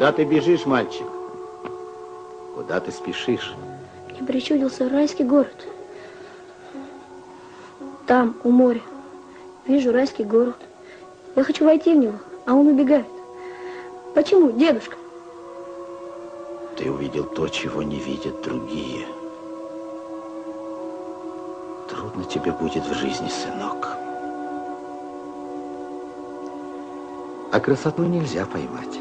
Куда ты бежишь, мальчик? Куда ты спешишь? Мне причудился райский город. Там, у моря, вижу райский город. Я хочу войти в него, а он убегает. Почему, дедушка? Ты увидел то, чего не видят другие. Трудно тебе будет в жизни, сынок. А красоту нельзя поймать.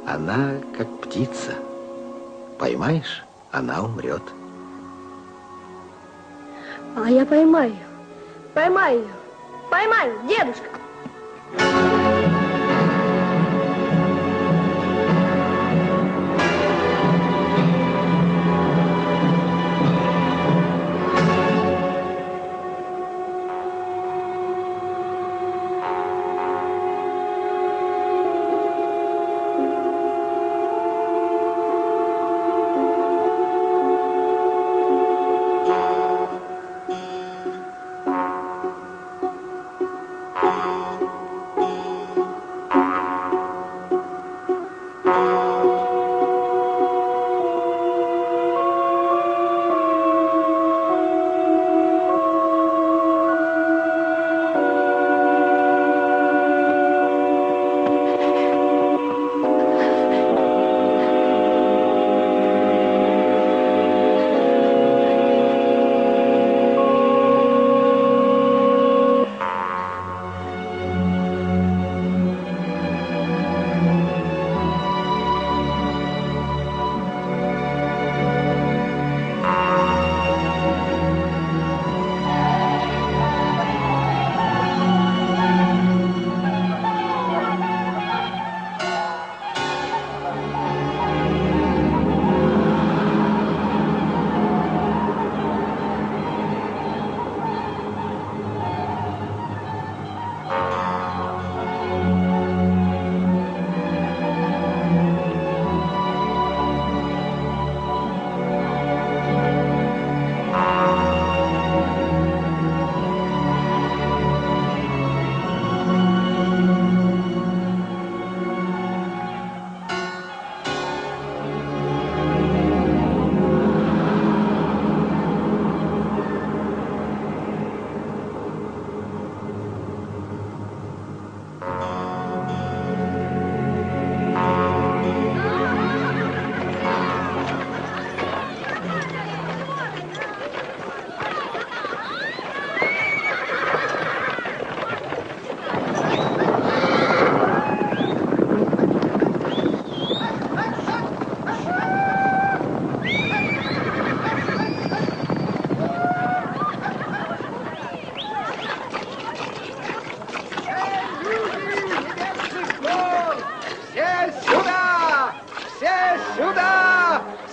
Она как птица. Поймаешь, она умрет. А я поймаю ее. Поймаю ее. Поймаю, дедушка.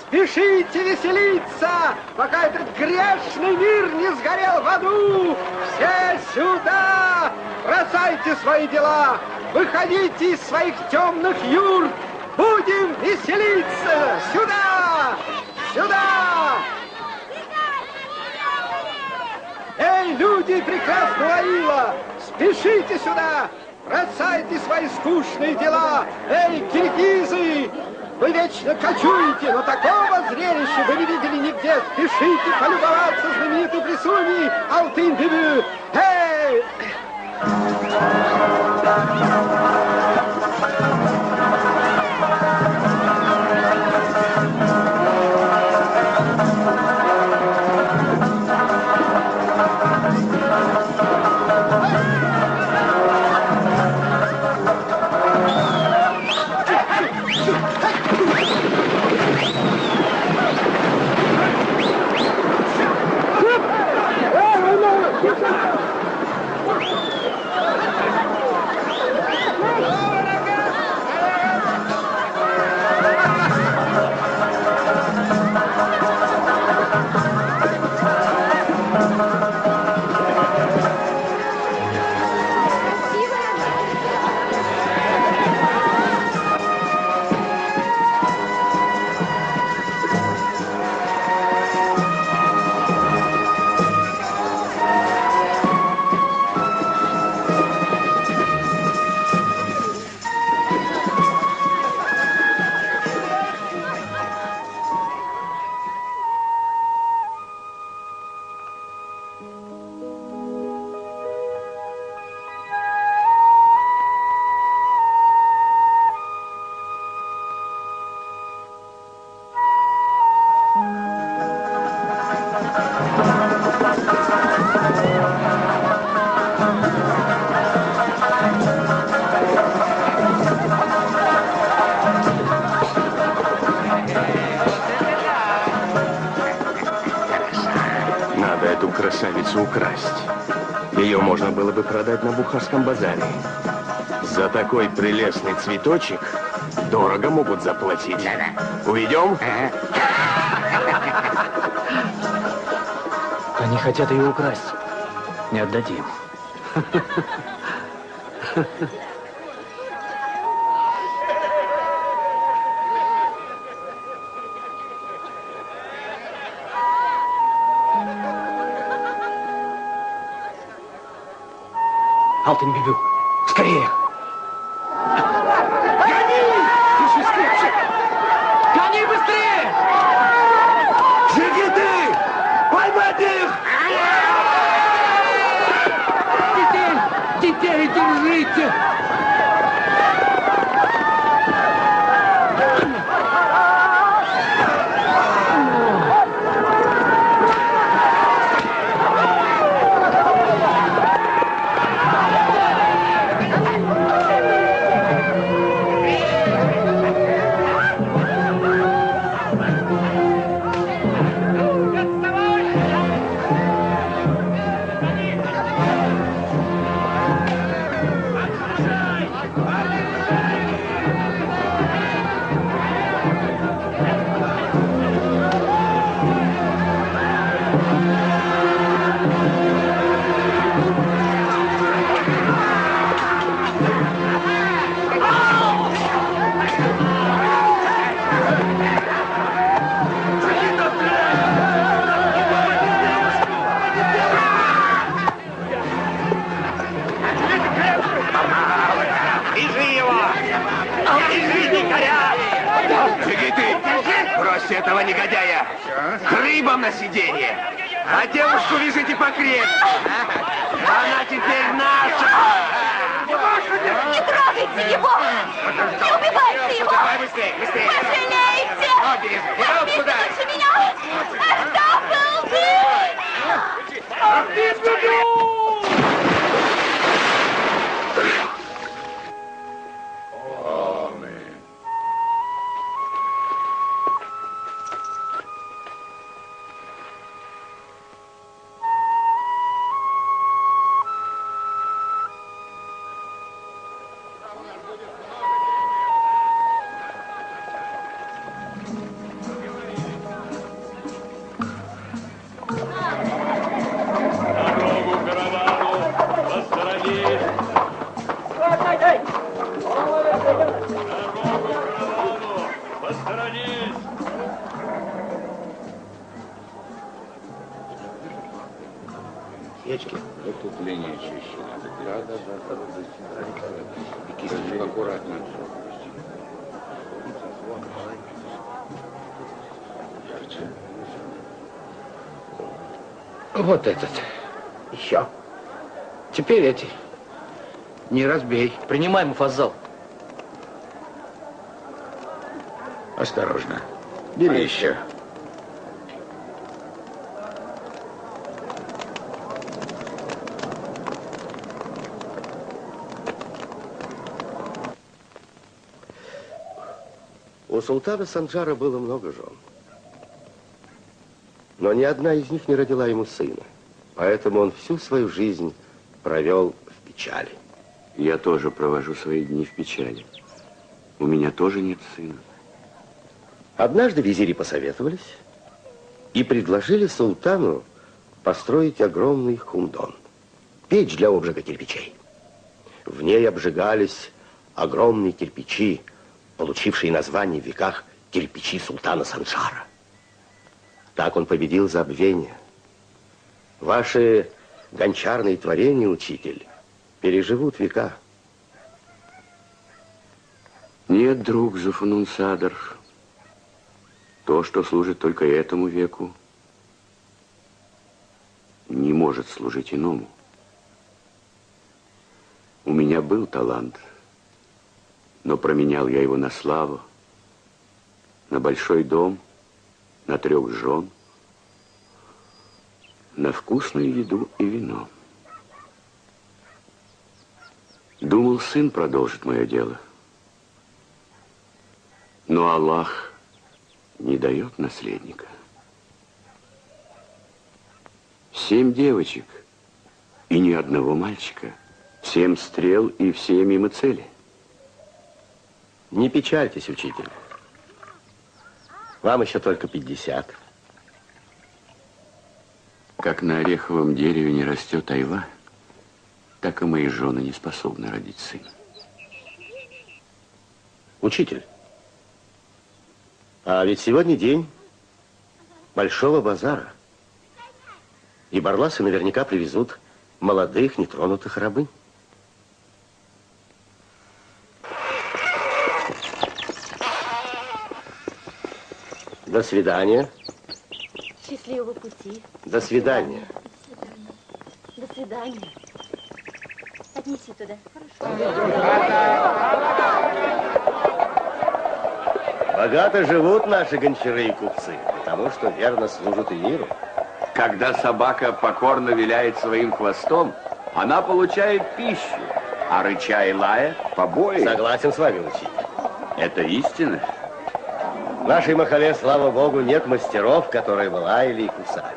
Спешите веселиться, пока этот грешный мир не сгорел в аду! Все сюда! Бросайте свои дела! Выходите из своих темных юрт! Будем веселиться! Сюда! Сюда! Эй, люди прекрасного Ила! Спешите сюда! Бросайте свои скучные дела! Эй, киргизы! Вы вечно кочуете, но такого зрелища вы не видели нигде. Спешите полюбоваться знаменитой присуни Алтын-Бебю. Эй! эту красавицу украсть. Ее можно было бы продать на Бухарском базаре. За такой прелестный цветочек дорого могут заплатить. Уйдем? Они хотят ее украсть. Не отдадим. Алтын Бибю, скорее! Гони! Держись крепче! Гони быстрее! Джигиты! Поймать их! Детей держите! Этого негодяя рыбам на сиденье, а девушку вяжите покрепче. Она теперь наша. Не трогайте его! Не убивайте его! Давай быстрее, быстрее. Пожалейте! Ноги, вперед сюда! Лучше меня! Печки. Вот тут линия чище надо. Да. И кисточку аккуратно. Ярче. Вот этот. Еще. Теперь эти. Не разбей. Принимай, Муфаззал. Осторожно. Бери еще. У султана Санджара было много жен. Но ни одна из них не родила ему сына. Поэтому он всю свою жизнь провел в печали. Я тоже провожу свои дни в печали. У меня тоже нет сына. Однажды визири посоветовались и предложили султану построить огромный хундон. Печь для обжига кирпичей. В ней обжигались огромные кирпичи, получившие название в веках кирпичи султана Санджара. Так он победил забвение. Ваши гончарные творения, учитель, переживут века. Нет, друг Зуфнун Садр, то, что служит только этому веку, не может служить иному. У меня был талант, но променял я его на славу, на большой дом, на 3 жен, на вкусную еду и вино. Думал, сын продолжит мое дело. Но Аллах не дает наследника. 7 девочек и ни одного мальчика. 7 стрел и все мимо цели. Не печальтесь, учитель. Вам еще только 50. Как на ореховом дереве не растет айва, так и мои жены не способны родить сына. Учитель, а ведь сегодня день большого базара. И барласы наверняка привезут молодых, нетронутых рабынь. До свидания. Счастливого пути. До свидания. До свидания. Отнеси туда. Богато живут наши гончары и купцы, потому что верно служат и миру. Когда собака покорно виляет своим хвостом, она получает пищу, а рыча и лая – побои. Согласен с вами, учитель. Это истина. В нашей Махале, слава богу, нет мастеров, которые бы лаяли и кусались.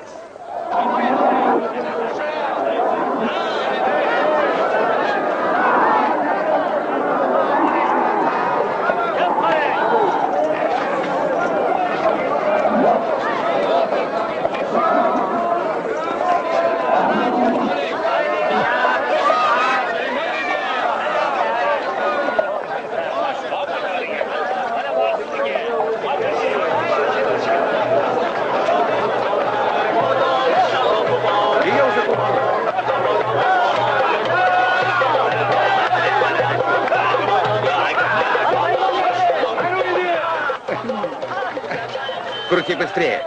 Крути быстрее.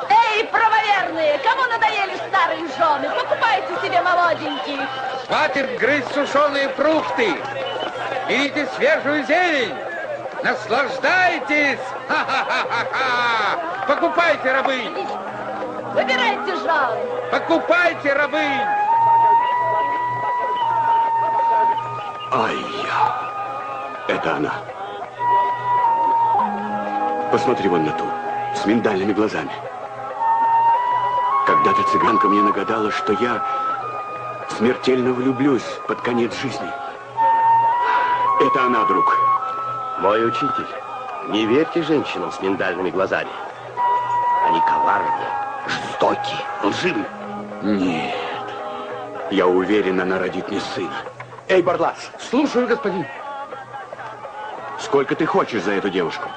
Эй, правоверные, кому надоели старые жены? Покупайте себе молоденьких. Хватит грызть сушеные фрукты. Берите свежую зелень. Наслаждайтесь. Ха-ха-ха-ха-ха. Покупайте рабынь. Выбирайте жал. Покупайте рабынь. Ай-я! Это она. Посмотри вон на ту, с миндальными глазами. Когда-то цыганка мне нагадала, что я смертельно влюблюсь под конец жизни. Это она, друг. Мой учитель, не верьте женщинам с миндальными глазами. Они коварные, жестоки, лживы. Нет. Я уверен, она родит мне сына. Эй, Барлас! Слушаю, господин. Сколько ты хочешь за эту девушку?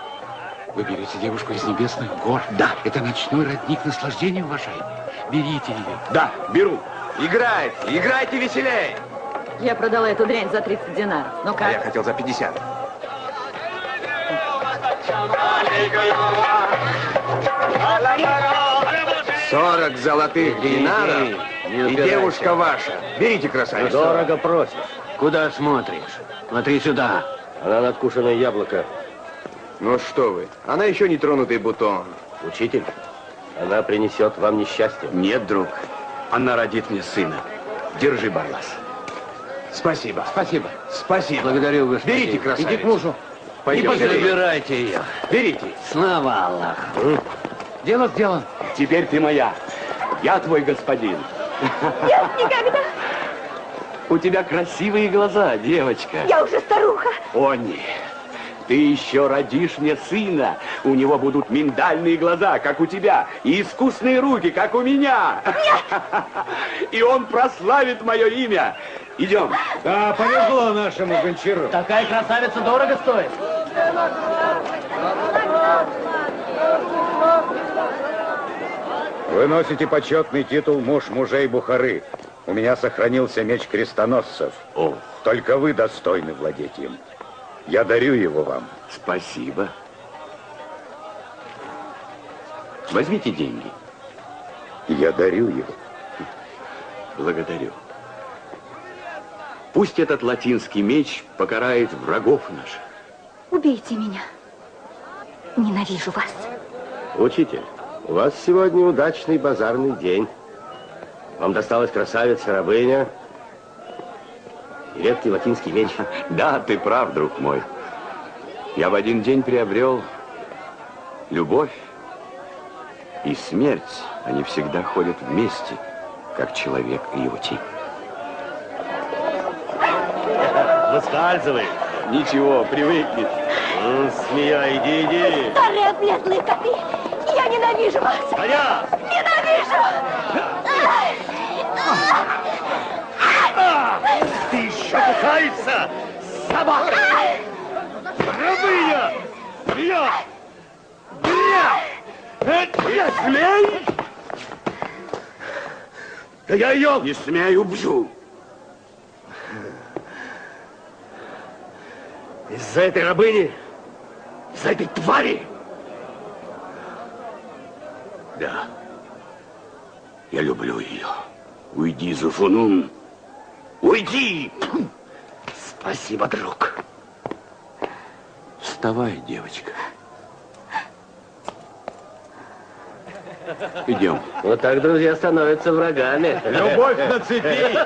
Вы берете девушку из небесных гор? Да. Это ночной родник наслаждения, уважаемый. Берите ее. Да, беру. Играйте, играйте веселей. Я продала эту дрянь за 30 динаров. Ну как? А я хотел за 50. $40 золотых динаров и девушка ваша. Берите, красавицу. Дорого просишь. Куда смотришь? Смотри сюда. Она надкушенное яблоко. Ну что вы, она еще не тронутый бутон. Учитель, она принесет вам несчастье. Нет, друг, она родит мне сына. Держи, Барлас. Спасибо. Спасибо. Спасибо. Благодарю, господин. Берите, красавицу. Иди к мужу. Пойдем. Забирайте ее. Берите. Слава Аллаху. Дело сделано. Теперь ты моя. Я твой господин. Нет, никогда. У тебя красивые глаза, девочка. Я уже старуха. О, нет. Ты еще родишь мне сына. У него будут миндальные глаза, как у тебя, и искусные руки, как у меня. Нет. И он прославит мое имя. Идем. Да, повезло нашему гончару. Такая красавица дорого стоит. Вы носите почетный титул муж мужей Бухары. У меня сохранился меч крестоносцев. О. Только вы достойны владеть им. Я дарю его вам. Спасибо. Возьмите деньги. Я дарю его. Благодарю. Пусть этот латинский меч покарает врагов наших. Убейте меня. Ненавижу вас. Учитель, у вас сегодня удачный базарный день. Вам досталась красавица-рабыня и редкий латинский меч. Да, ты прав, друг мой. Я в один день приобрел любовь и смерть. Они всегда ходят вместе. как человек и его тень. Выскальзывай. Ничего, привыкнет. Змея, иди. Старые облезлые коты! Я ненавижу вас! Коня! Ненавижу! Ты еще кусаешься, собака! Рабыня! Змея! Змея! Змей! Да я ее... Не смей, убью. Из-за этой рабыни, из-за этой твари. Да. Я люблю ее. Уйди, Зуфунун. Уйди! Спасибо, друг. Вставай, девочка. Идем. Вот так друзья становятся врагами. Любовь на цепи.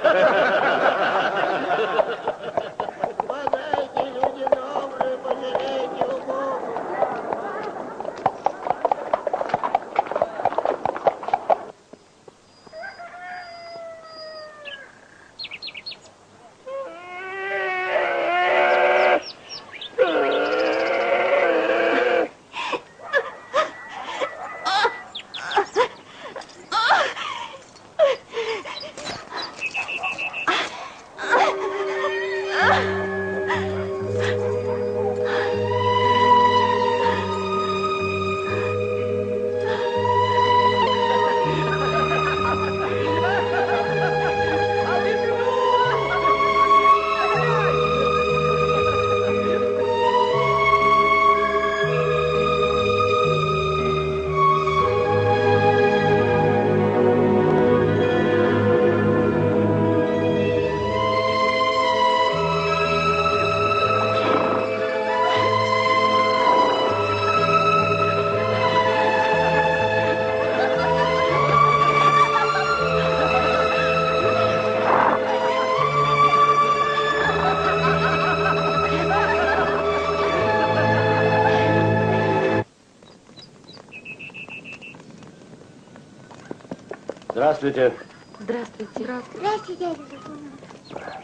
Здравствуйте. Здравствуйте. Здравствуйте, дядя Зуфунун.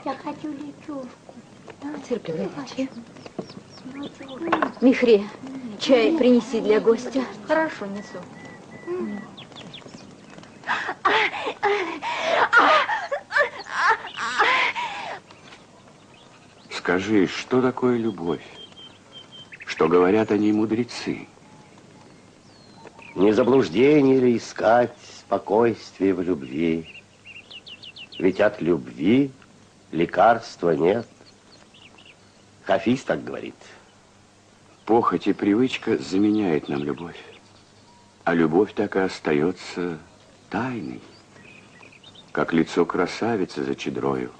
Я хочу лечушку. Терпеливо. Михри, чай принеси для гостя. Хорошо, несу. Скажи, что такое любовь? Что говорят о ней мудрецы? Не заблуждение ли искать спокойствие в любви? Ведь от любви лекарства нет. Хафиз так говорит. Похоть и привычка заменяет нам любовь. А любовь так и остается тайной, как лицо красавицы за чадрою.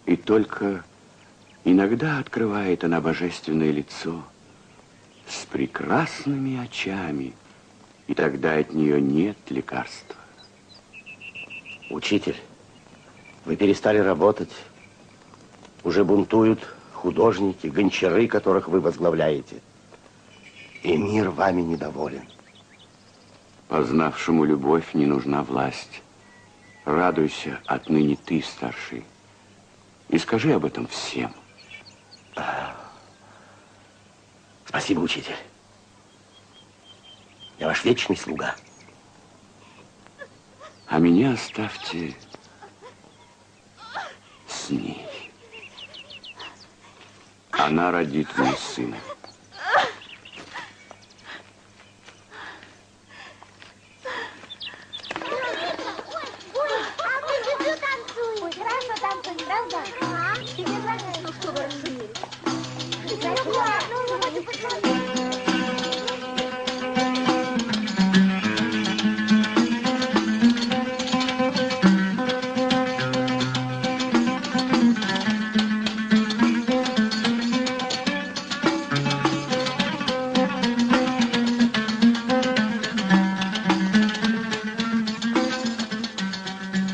И только иногда открывает она божественное лицо с прекрасными очами, и тогда от нее нет лекарства. Учитель, вы перестали работать. Уже бунтуют художники, гончары, которых вы возглавляете. И мир вами недоволен. Познавшему любовь не нужна власть. Радуйся, отныне ты старший. И скажи об этом всем. Спасибо, учитель. Я ваш вечный слуга. А меня оставьте с ней. Она родит мне сына.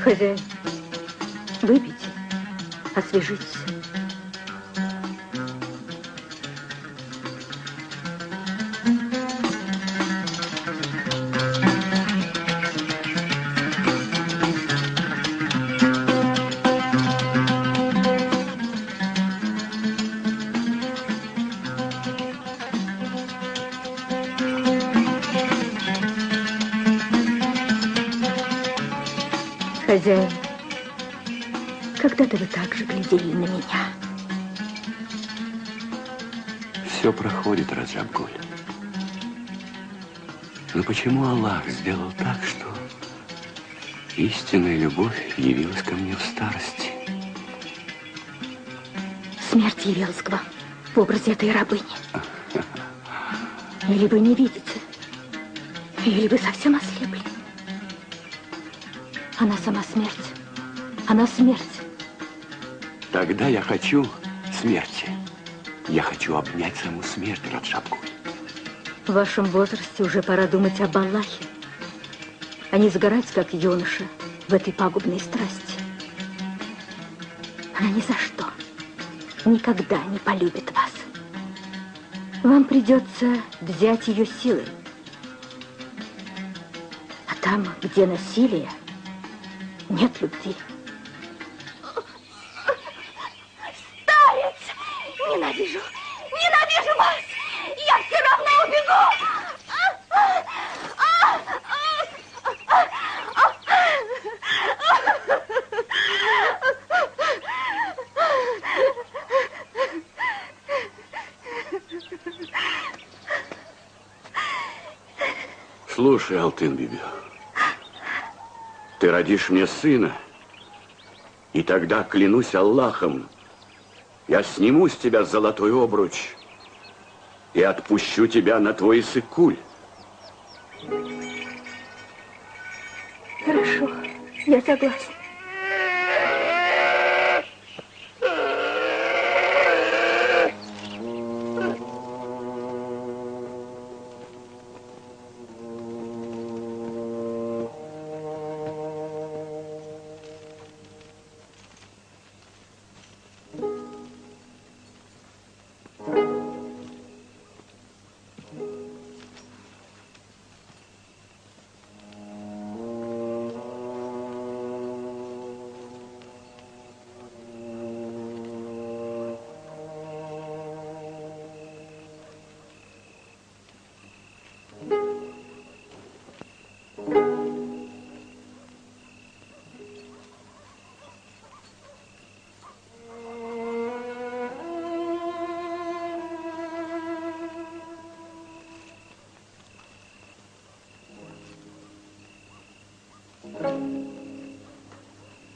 Хозяин, выпейте, освежитесь. Хозяин, когда-то вы так же глядели на меня. Все проходит, Раджаб-Гуль. Но почему Аллах сделал так, что истинная любовь явилась ко мне в старости? Смерть явилась к вам в образе этой рабыни. Или вы не видите, или вы совсем ослепли. Она сама смерть. Она смерть. Тогда я хочу смерти. Я хочу обнять саму смерть, Раджаб-Гуль. В вашем возрасте уже пора думать об Аллахе, а не загорать, как юноша, в этой пагубной страсти. Она ни за что, никогда не полюбит вас. Вам придется взять ее силой. А там, где насилие, нет любви. Старец! Ненавижу! Ненавижу вас! Я все равно убегу! Слушай, Алтын-Биби, ты родишь мне сына, и тогда, клянусь Аллахом, я сниму с тебя золотой обруч и отпущу тебя на твой Иссык-Куль. Хорошо, я согласна.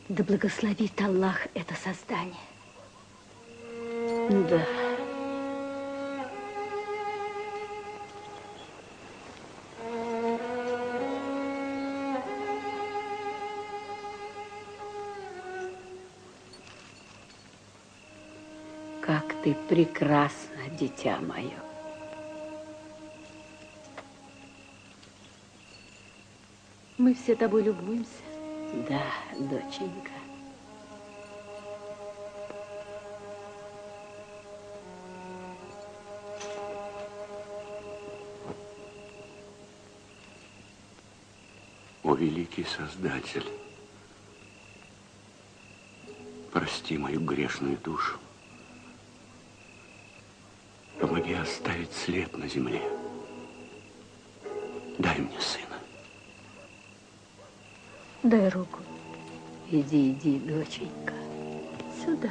Да благословит Аллах это создание. Да. Как ты прекрасна, дитя мое. Мы все тобой любуемся. Да, доченька. О, великий Создатель, прости мою грешную душу. Помоги оставить след на земле. Дай мне сына. Дай руку. Иди, иди, доченька. Сюда.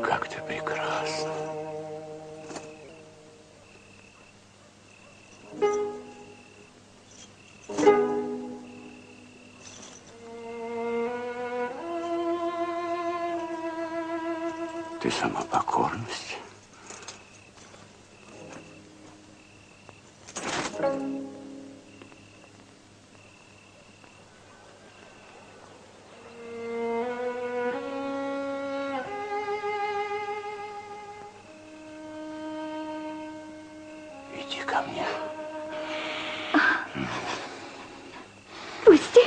Как ты прекрасна. Ты сама покорность. Иди ко мне. Пусти.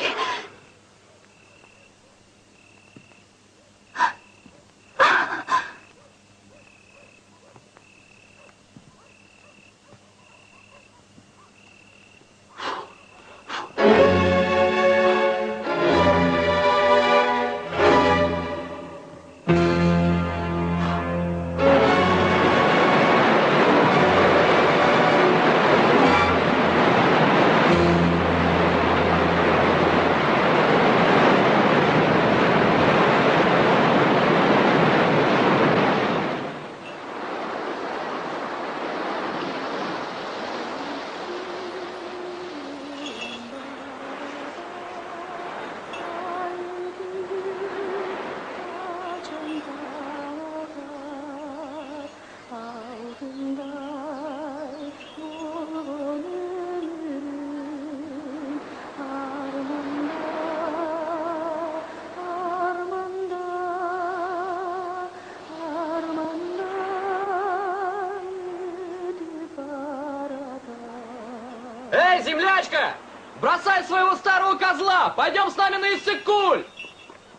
Эй, землячка! Бросай своего старого козла! Пойдем с нами на Иссык-Куль!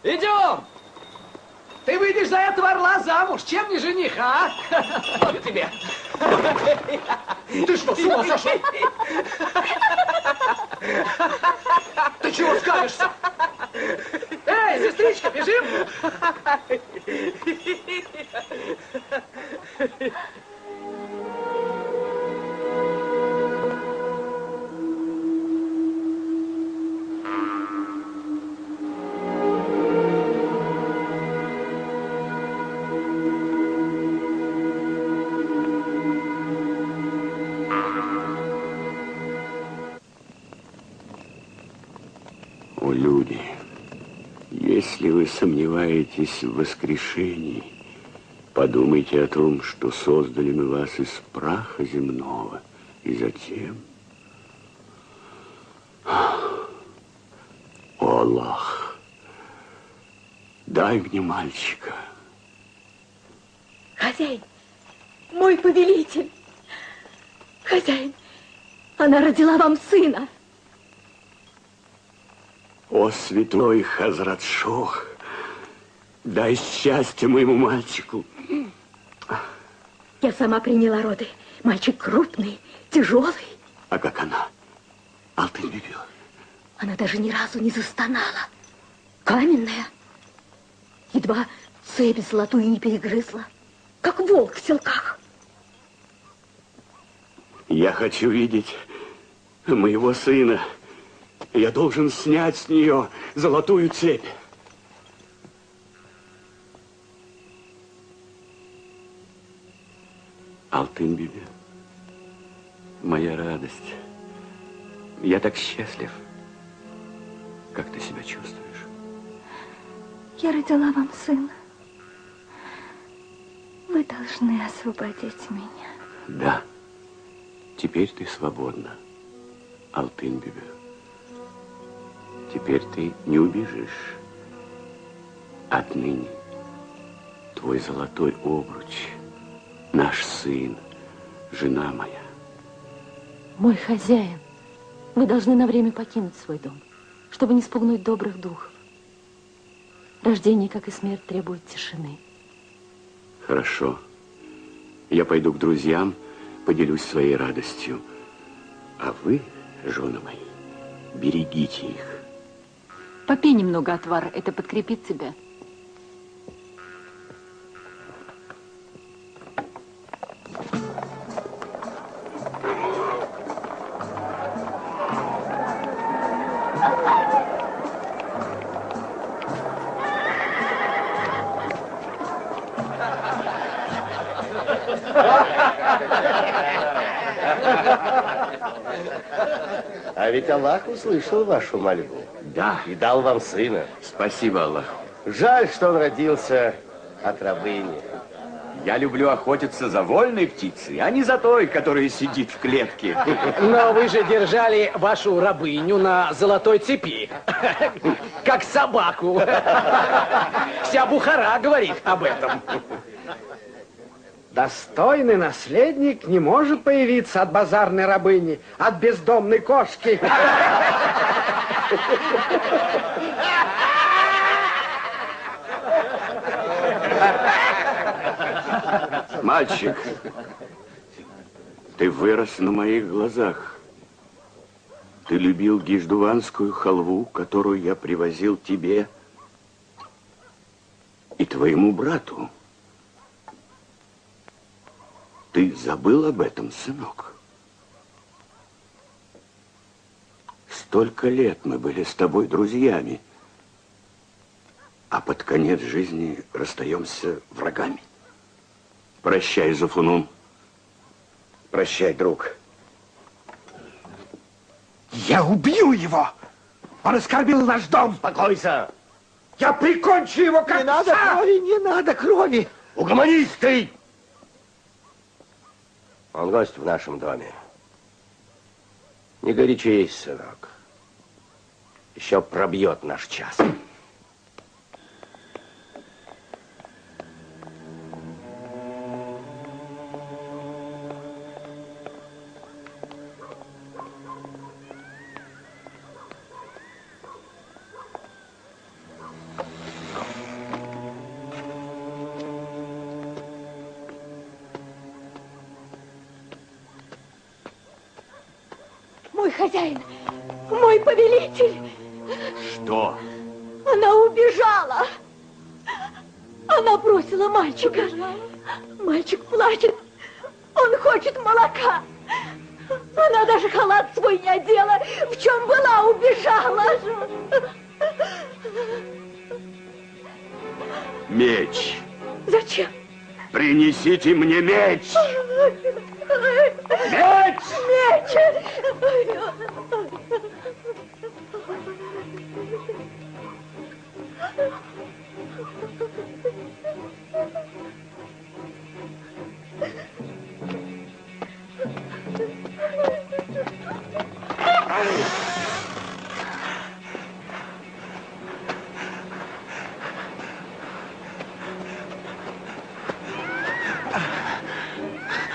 Идем! Ты выйдешь за этого орла замуж, чем не жених, а? Вот тебе. Ты что, с ума сошел? Ты чего скажешься? Эй, сестричка, бежим! О, люди, если вы сомневаетесь в воскрешении, подумайте о том, что создали мы вас из праха земного, и затем... О, Аллах, дай мне мальчика. Хозяин, мой повелитель. Хозяин, она родила вам сына. О, святой Хазрат-Шох, дай счастье моему мальчику. Я сама приняла роды. Мальчик крупный, тяжелый. А как она? Алтын-Бибі? Она даже ни разу не застонала. Каменная. Едва цепь золотую не перегрызла. Как волк в селках. Я хочу видеть моего сына. Я должен снять с нее золотую цепь. Алтын-Бибі, моя радость. Я так счастлив. Как ты себя чувствуешь? Я родила вам сына. Вы должны освободить меня. Да. Теперь ты свободна, Алтын-Бибі. Теперь ты не убежишь. Отныне твой золотой обруч, наш сын, жена моя. Мой хозяин, вы должны на время покинуть свой дом, чтобы не спугнуть добрых духов. Рождение, как и смерть, требует тишины. Хорошо. Я пойду к друзьям, поделюсь своей радостью. А вы, жены мои, берегите их. Попей немного отвара, это подкрепит тебя. А ведь Аллах услышал вашу мольбу. Да. И дал вам сына. Спасибо Аллаху. Жаль, что он родился от рабыни. Я люблю охотиться за вольной птицей, а не за той, которая сидит в клетке. Но вы же держали вашу рабыню на золотой цепи. Как собаку. Вся Бухара говорит об этом. Достойный наследник не может появиться от базарной рабыни, от бездомной кошки. Мальчик, ты вырос на моих глазах. Ты любил гиждуванскую халву, которую я привозил тебе и твоему брату. Ты забыл об этом, сынок? Столько лет мы были с тобой друзьями, а под конец жизни расстаемся врагами. Прощай, Зафунун. Прощай, друг. Я убью его! Он оскорбил наш дом! Успокойся! Я прикончу его, как не надо крови, не надо крови! Угомонись ты! Он гость в нашем доме. Не горячись, сынок. Еще пробьет наш час. хозяин, мой повелитель. Что? Она убежала. Она бросила мальчика. Мальчик плачет. Он хочет молока. Она даже халат свой не одела. В чем была, убежала. Меч. Зачем? Принесите мне меч. Меч! Меч!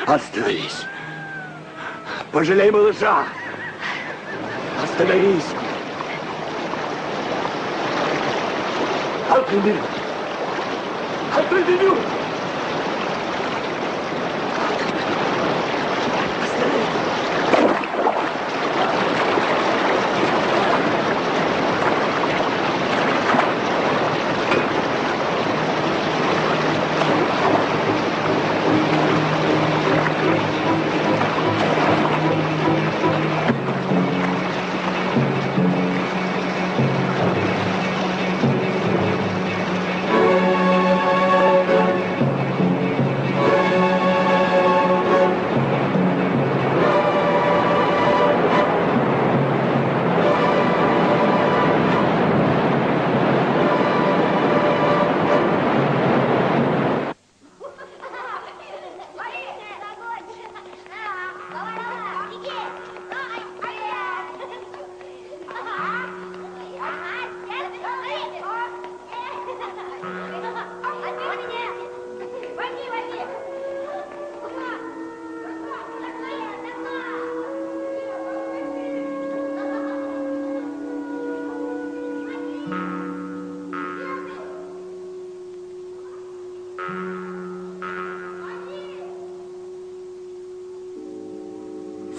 Остановись. Пожалей малыша. Остановись. Отойди. Отойди.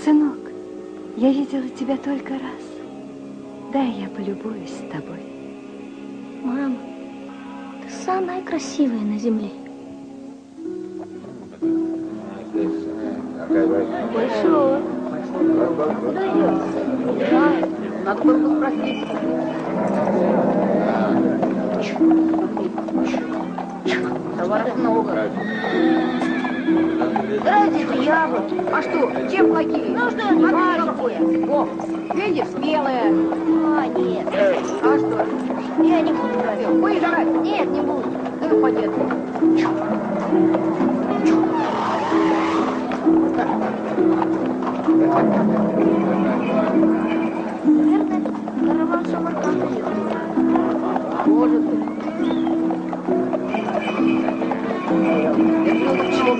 Сынок, я видела тебя только раз. Дай я полюбуюсь с тобой. Мама, ты самая красивая на земле. Большой. Куда идешь? Надо только спросить. Товаров много. Здравствуйте, яблоки. А что, чем плохие? Ну что, смотри, какое. О, видишь, смелые. А, нет. А что? Я не буду брать. Будешь жрать? Нет, не буду. Да и упадет. Наверное, караван Самарканда едет. Может быть. Это много чего.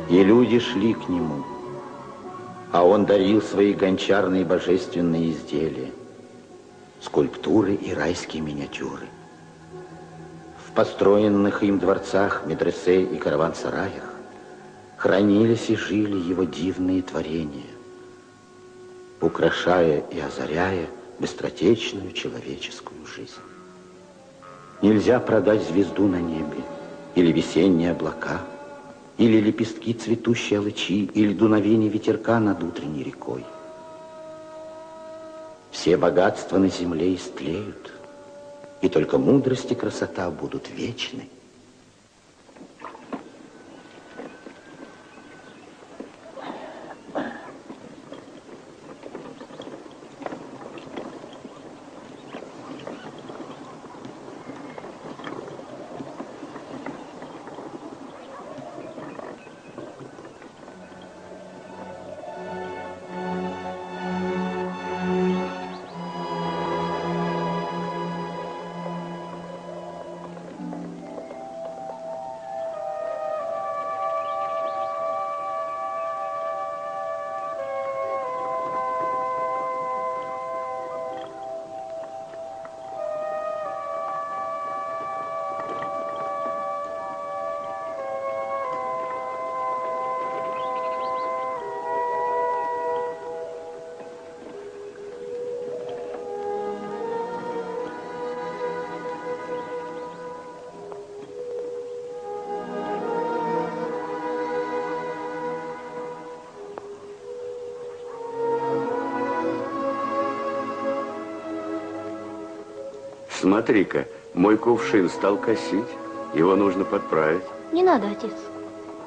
И люди шли к нему, а он дарил свои гончарные божественные изделия, скульптуры и райские миниатюры. В построенных им дворцах, медресе и караван-сараях хранились и жили его дивные творения, украшая и озаряя быстротечную человеческую жизнь. Нельзя продать звезду на небе, или весенние облака, или лепестки цветущей алычи, или дуновение ветерка над утренней рекой. Все богатства на земле истлеют, и только мудрость и красота будут вечны. Смотри-ка, мой кувшин стал косить. Его нужно подправить. Не надо, отец.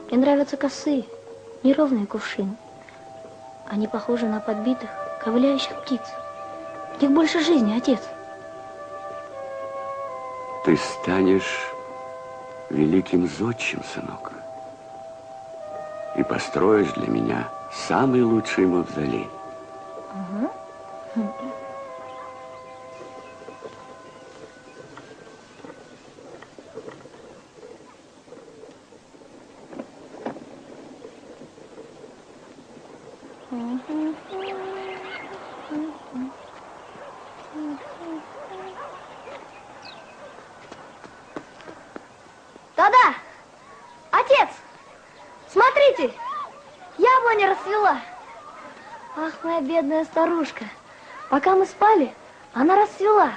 Мне нравятся косые, неровные кувшины. Они похожи на подбитых, ковыляющих птиц. В них больше жизни, отец. Ты станешь великим зодчим, сынок. И построишь для меня самый лучший мавзолей. Угу. Да-да! Отец! Смотрите! Яблоня расцвела! Ах, моя бедная старушка! Пока мы спали, она расцвела.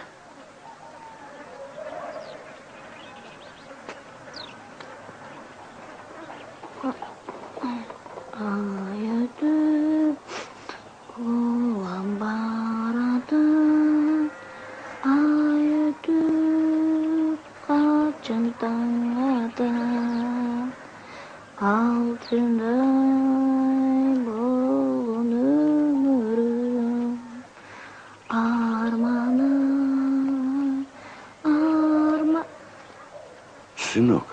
Сынок,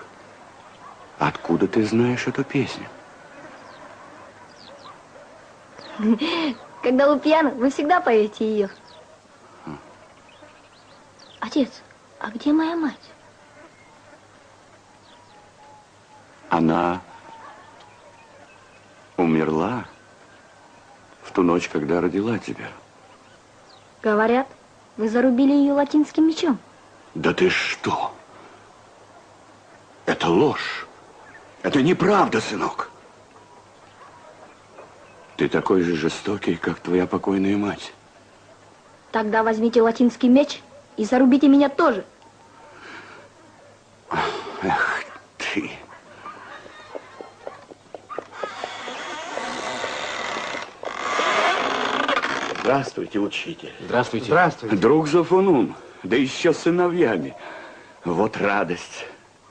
откуда ты знаешь эту песню? Когда вы пьяны, вы всегда поете ее. Отец, а где моя мать? Она умерла в ту ночь, когда родила тебя. Говорят, вы зарубили ее латинским мечом. Да ты что? Это ложь. Это неправда, сынок. Ты такой же жестокий, как твоя покойная мать. Тогда возьмите латинский меч и зарубите меня тоже. Эх ты. Здравствуйте, учитель. Здравствуйте. Здравствуйте. Друг Зофонун, да еще с сыновьями. Вот радость.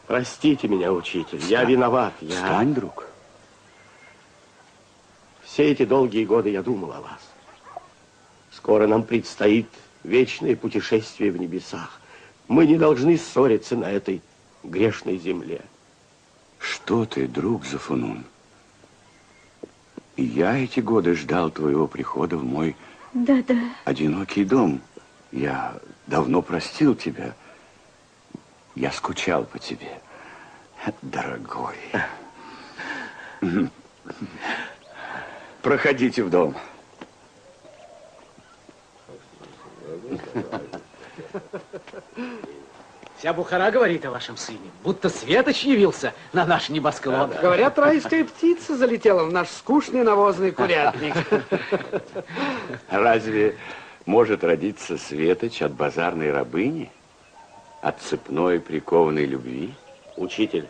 Простите меня, учитель, я виноват. Встань, друг. Все эти долгие годы я думал о вас. Скоро нам предстоит вечное путешествие в небесах. Мы не должны ссориться на этой грешной земле. Что ты, друг Зофонун? Я эти годы ждал твоего прихода в мой одинокий дом. Я давно простил тебя. Я скучал по тебе, дорогой. Проходите в дом. Вся Бухара говорит о вашем сыне, будто Светоч явился на наш небосклон. Говорят, райская птица залетела в наш скучный навозный курятник. Разве может родиться Светоч от базарной рабыни? От цепной прикованной любви? Учитель,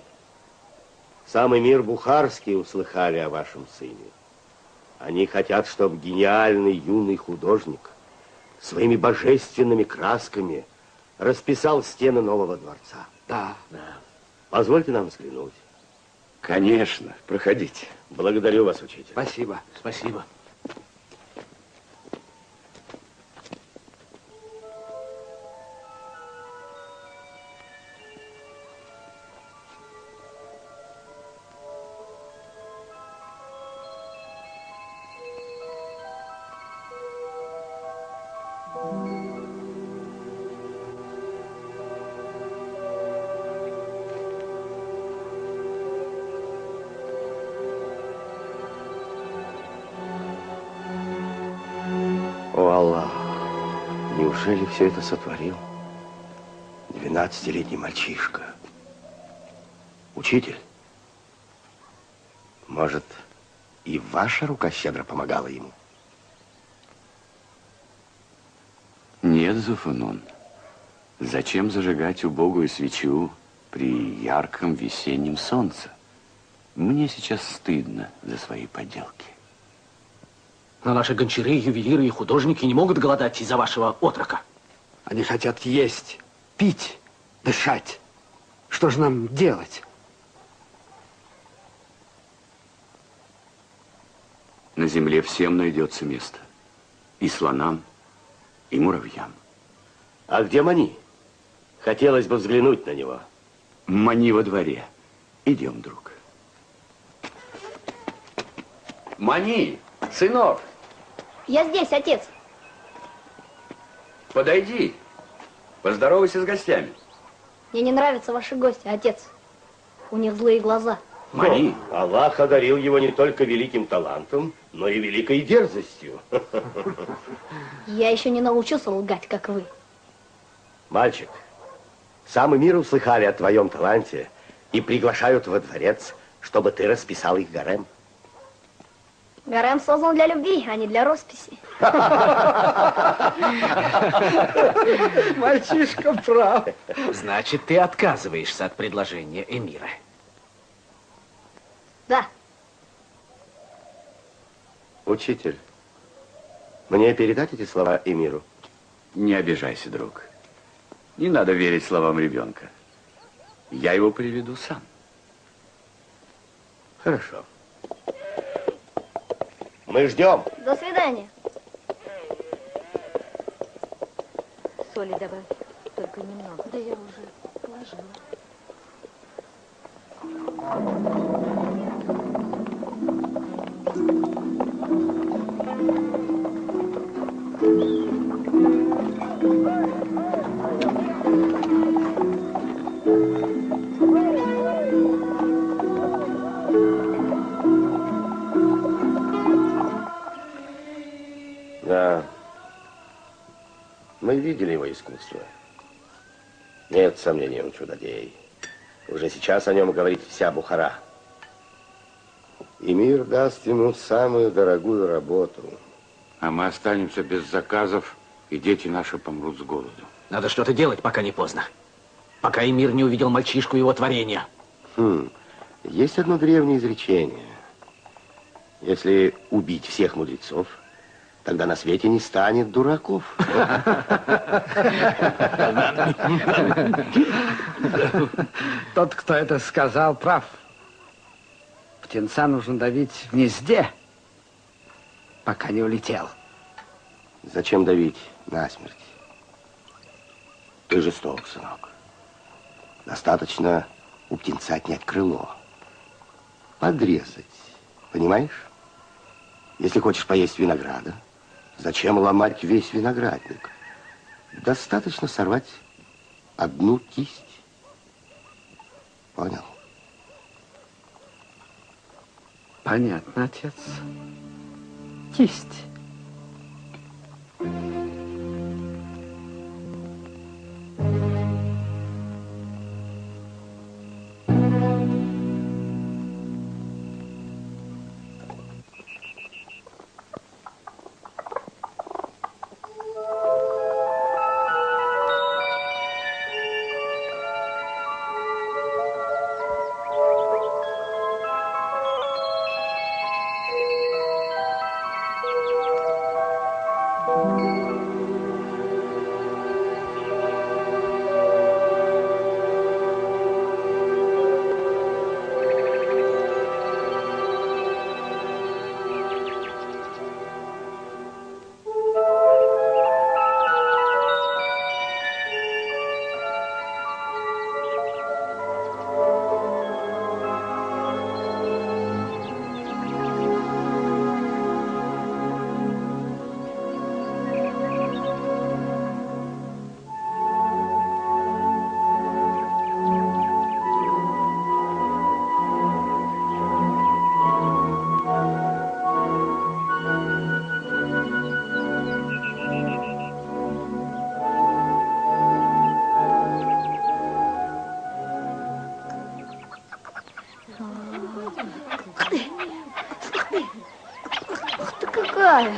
самый мир бухарский услыхали о вашем сыне. Они хотят, чтобы гениальный юный художник своими божественными красками расписал стены нового дворца. Да. Позвольте нам взглянуть. Конечно, проходите. Благодарю вас, учитель. Спасибо. Спасибо. О, Аллах, неужели все это сотворил 12-летний мальчишка? Учитель, может, и ваша рука щедро помогала ему? Нет, Зуфанон. Зачем зажигать убогую свечу при ярком весеннем солнце? Мне сейчас стыдно за свои поделки. Но наши гончары, ювелиры и художники не могут голодать из-за вашего отрока. Они хотят есть, пить, дышать. Что же нам делать? На земле всем найдется место. И слонам, и муравьям. А где Мани? Хотелось бы взглянуть на него. Мани во дворе. Идем, друг. Мани, сынок. Я здесь, отец. Подойди. Поздоровайся с гостями. Мне не нравятся ваши гости, отец. У них злые глаза. Мани. Аллах одарил его не только великим талантом, но и великой дерзостью. Я еще не научился лгать, как вы. Мальчик, самый мир услыхали о твоем таланте и приглашают во дворец, чтобы ты расписал их гарем. Гарем создан для любви, а не для росписи. Мальчишка прав. Значит, ты отказываешься от предложения эмира. Да. Учитель, мне передать эти слова эмиру? Не обижайся, друг. Не надо верить словам ребенка. Я его приведу сам. Хорошо. Мы ждем. До свидания. Соли добавь, только немного. Да я уже положила. Да. Мы видели его искусство. Нет сомнений, он чудодей. Уже сейчас о нем говорит вся Бухара. И мир даст ему самую дорогую работу. А мы останемся без заказов, и дети наши помрут с голоду. Надо что-то делать, пока не поздно. Пока эмир не увидел мальчишку и его творения. Есть одно древнее изречение. Если убить всех мудрецов, тогда на свете не станет дураков. Тот, кто это сказал, прав. Птенца нужно давить в гнезде, пока не улетел. Зачем давить насмерть? Ты жесток, сынок. Достаточно у птенца отнять крыло. Подрезать. Понимаешь? Если хочешь поесть винограда, зачем ломать весь виноградник? Достаточно сорвать одну кисть. Понял? Понятно, отец. Кисть. успеваю.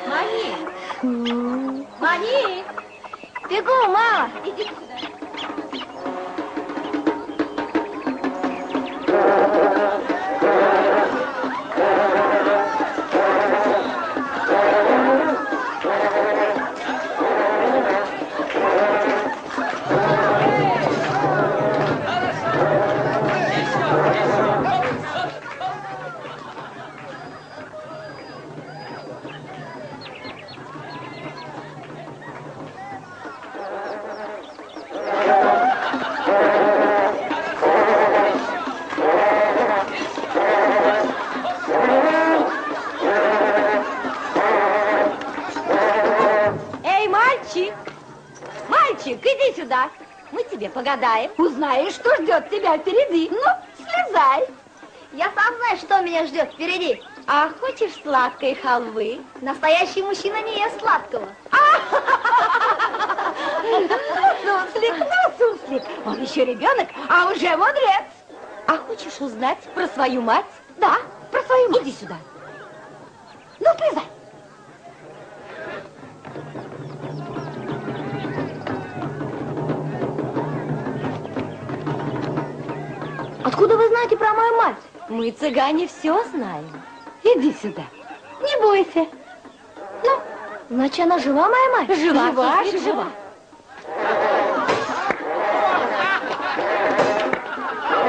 Мани! Мани! Бегу, мама! Иди сюда. Иди сюда, мы тебе погадаем. Узнаешь, что ждет тебя впереди. Ну, слезай. Я сам знаю, что меня ждет впереди. А хочешь сладкой халвы? Настоящий мужчина не ест сладкого. Суслик, ну, Суслик, он еще ребенок, а уже мудрец. А хочешь узнать про свою мать? Да, про свою мать. Иди сюда. Ну, слезай. Откуда вы знаете про мою мать? Мы, цыгане, все знаем. Иди сюда. Не бойся. Ну, значит, она жива, моя мать? Жива, жива.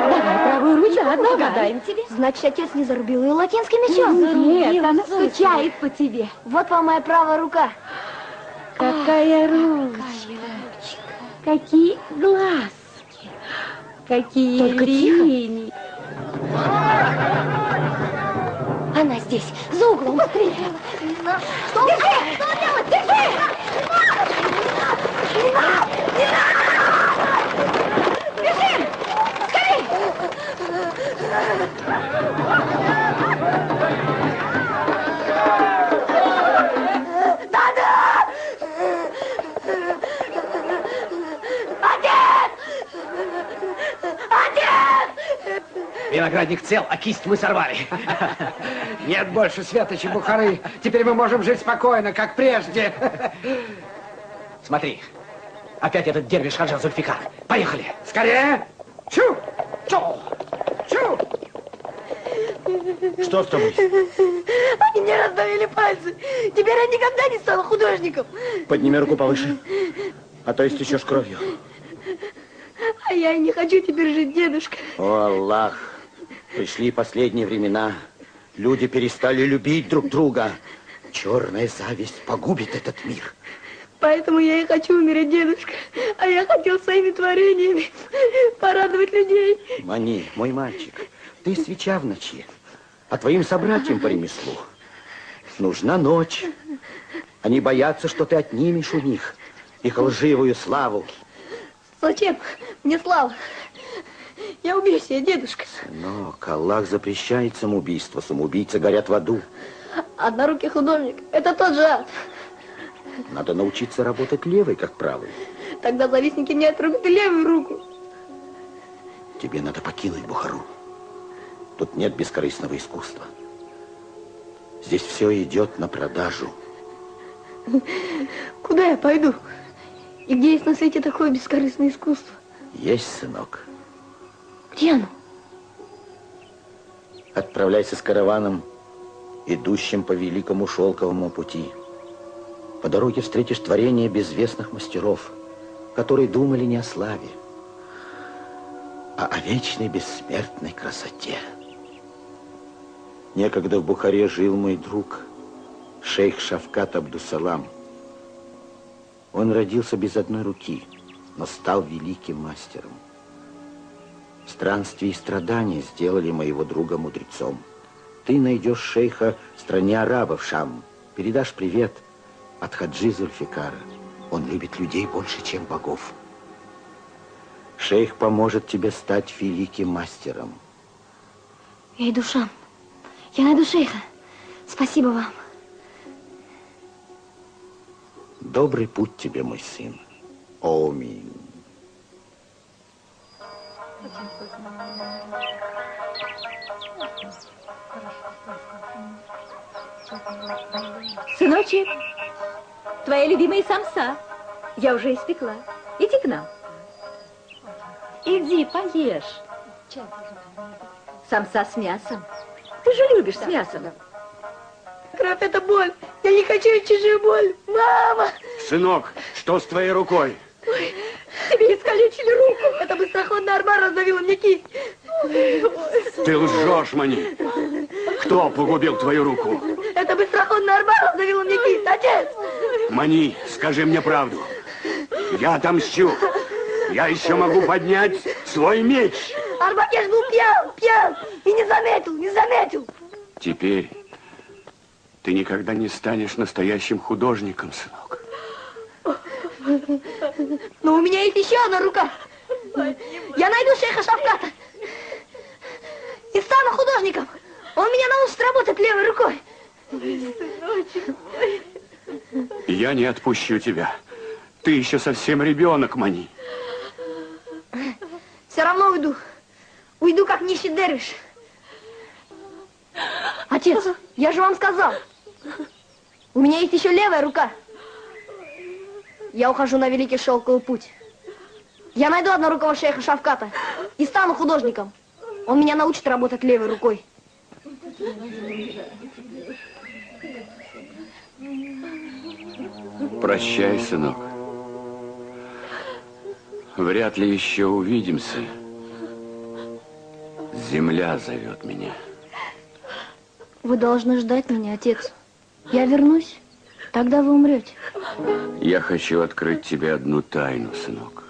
Давай правую ручку, погадаем тебе. Значит, отец не зарубил ее латинским мечом? Нет, она скучает по тебе. Вот вам моя правая рука. Какая ручка. Какие глазки. Какие Только линии. Она здесь, за углом. Быстрее. Что делать? Держи! Не надо! Бежим! Скорей! Виноградник цел, а кисть мы сорвали. Нет больше Светочи Бухары. Теперь мы можем жить спокойно, как прежде. Смотри, опять этот дервиш Хаджа Зульфикар. Поехали. Скорее! Чу! Чу! Чу! Что с тобой? Они мне раздавили пальцы. Теперь я никогда не стану художником. Подними руку повыше, а то истечешь кровью. А я и не хочу теперь жить, дедушка. О, Аллах, пришли последние времена. Люди перестали любить друг друга. Черная зависть погубит этот мир. Поэтому я и хочу умереть, дедушка. А я хотел своими творениями порадовать людей. Мани, мой мальчик, ты свеча в ночи, а твоим собратьям по ремеслу нужна ночь. Они боятся, что ты отнимешь у них их лживую славу. Зачем мне слава? Я убью себя, дедушка. Сынок, Аллах запрещает самоубийство. Самоубийцы горят в аду. Однорукий художник – это тот же ад. Надо научиться работать левой, как правой. Тогда завистники мне отрубят и левую руку. Тебе надо покинуть Бухару. Тут нет бескорыстного искусства. Здесь все идет на продажу. Куда я пойду? И где есть на свете такое бескорыстное искусство? Есть, сынок. Где оно? Отправляйся с караваном, идущим по великому шелковому пути. По дороге встретишь творения безвестных мастеров, которые думали не о славе, а о вечной бессмертной красоте. Некогда в Бухаре жил мой друг, шейх Шавкат Абдусалам. Он родился без одной руки, но стал великим мастером. Странствия и страдания сделали моего друга мудрецом. Ты найдешь шейха в стране арабов, Шам. Передашь привет от Хаджи Зульфикара. Он любит людей больше, чем богов. Шейх поможет тебе стать великим мастером. Я иду, Шам. Я найду шейха. Спасибо вам. Добрый путь тебе, мой сын. Аминь. Сыночек, твоя любимая самса. Я уже испекла. Иди к нам. Иди, поешь. Самса с мясом. Ты же любишь с мясом. Кровь — это боль. Я не хочу чужую боль. Мама! Сынок, что с твоей рукой? Ой, тебе искалечили руку. Это быстроходный арбар раздавила мне кисть. Ты лжешь, Мани. Кто погубил твою руку? Это быстроходный арбар раздавила мне кисть. Отец! Мани, скажи мне правду. Я отомщу. Я еще могу поднять свой меч. Арбакеш был пьян и не заметил. Теперь ты никогда не станешь настоящим художником, сынок. Но у меня есть еще одна рука. Я найду шейха Шавката и стану художником. Он меня научит работать левой рукой. Я не отпущу тебя. Ты еще совсем ребенок, Мани. Все равно уйду. Уйду, как нищий дервиш. Отец, я же вам сказал. У меня есть еще левая рука. Я ухожу на великий шелковый путь. Я найду однорукого шейха Шавката и стану художником. Он меня научит работать левой рукой. Прощай, сынок. Вряд ли еще увидимся. Земля зовет меня. Вы должны ждать меня, отец. Я вернусь, тогда вы умрете. Я хочу открыть тебе одну тайну, сынок.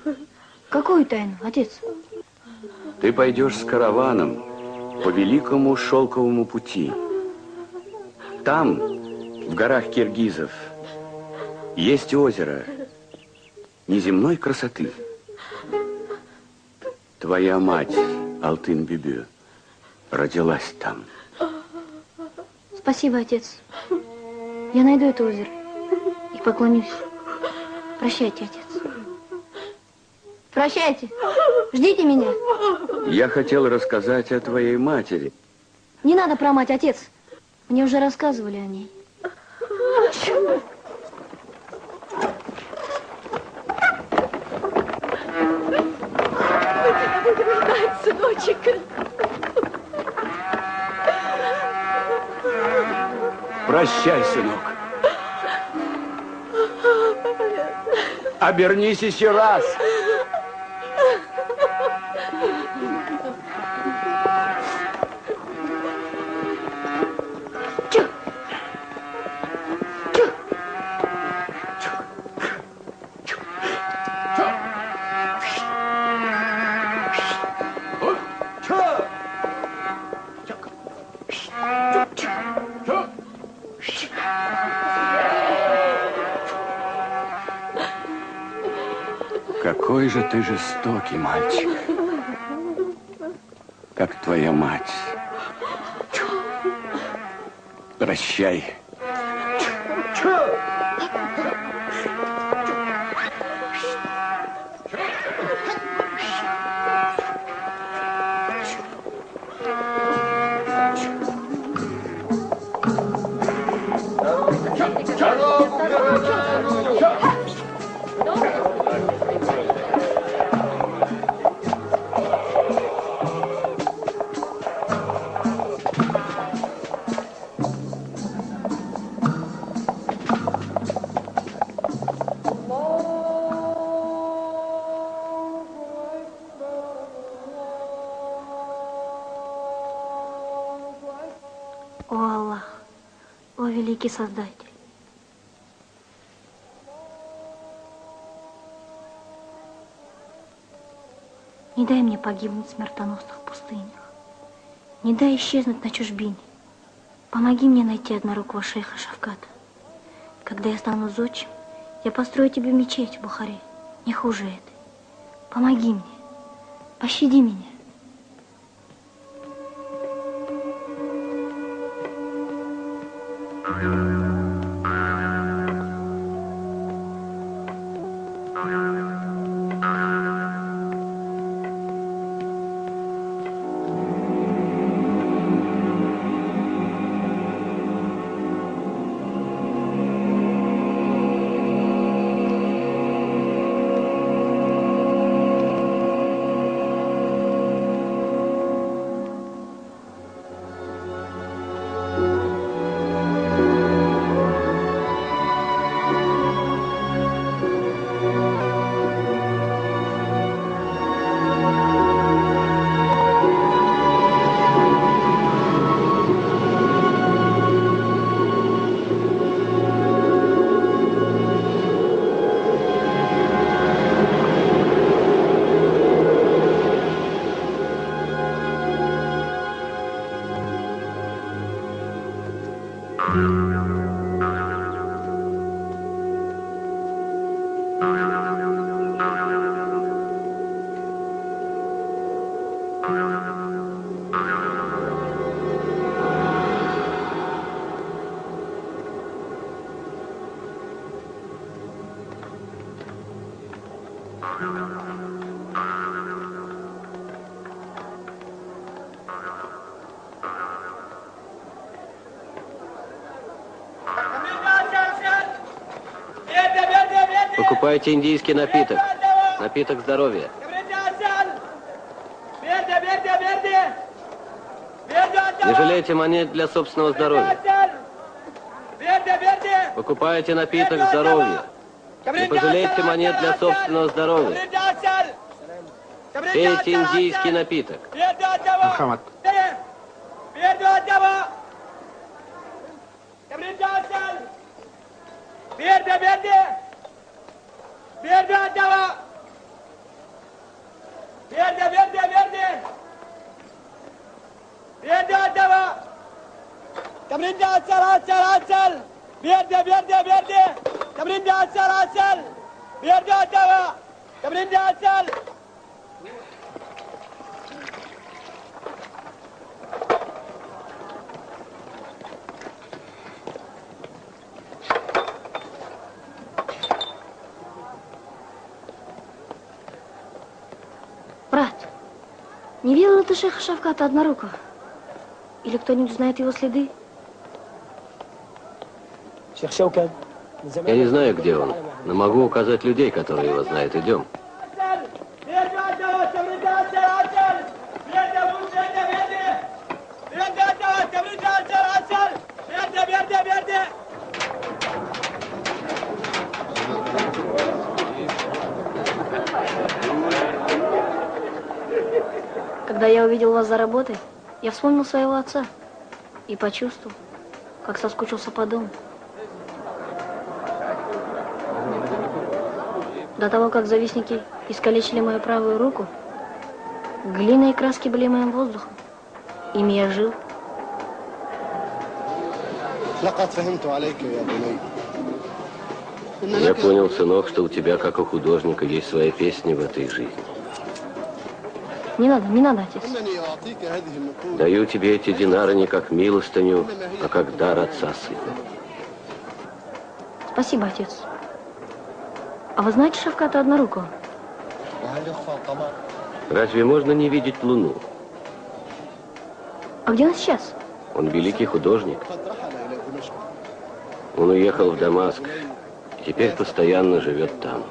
Какую тайну, отец? Ты пойдешь с караваном по великому шелковому пути. Там, в горах киргизов, есть озеро неземной красоты. Твоя мать, Алтын-Бибі, родилась там. Спасибо, отец. Я найду это озеро и поклонюсь. Прощайте, отец. Прощайте. Ждите меня. Я хотел рассказать о твоей матери. Не надо про мать, отец. Мне уже рассказывали о ней. Сыночек. Прощай, сынок. Обернись еще раз. Какой же ты жестокий мальчик, как твоя мать. Прощай. О, Аллах, о, великий Создатель. Не дай мне погибнуть в смертоносных пустынях. Не дай исчезнуть на чужбине. Помоги мне найти однорукого шейха Шавката. Когда я стану зодчим, я построю тебе мечеть в Бухаре. Не хуже этой. Помоги мне. Пощади меня. Покупайте индийский напиток. Напиток здоровья. Не жалейте монет для собственного здоровья. Покупайте напиток здоровья. Не пожалейте монет для собственного здоровья. Пейте индийский напиток. Мухаммад. Брат, не видел ли ты шейха Шавката Однорукого? Или кто-нибудь знает его следы? Я не знаю, где он, но могу указать людей, которые его знают. Идем. Когда я увидел вас за работой, я вспомнил своего отца и почувствовал, как соскучился по дому. До того, как завистники искалечили мою правую руку, глина и краски были моим воздухом. Ими я жил. Я понял, сынок, что у тебя, как у художника, есть своя песня в этой жизни. Не надо, отец. Даю тебе эти динары не как милостыню, а как дар отца сына. Спасибо, отец. А вы знаете Шавката Однорукого? Разве можно не видеть луну? А где он сейчас? Он великий художник. Он уехал в Дамаск и теперь постоянно живет там.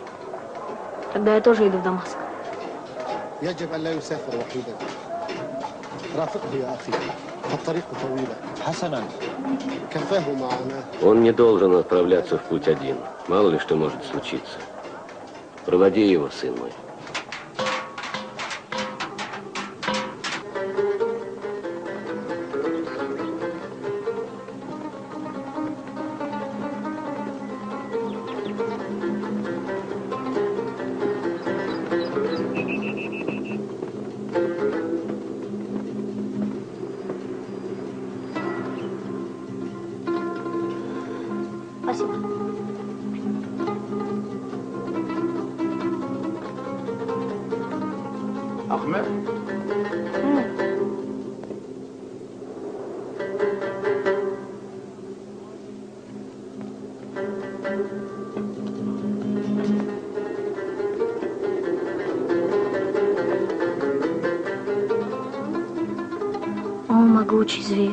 Тогда я тоже иду в Дамаск. يجب أن لا يسافر وحيدا. رافقه يا أخي. الطريق طويلة. حسنا. كفاه معنا. Он не должен отправляться в путь один. Мало ли что может случиться. Проводи его, сын мой. Спасибо. Ахмед? О, могучий зверь,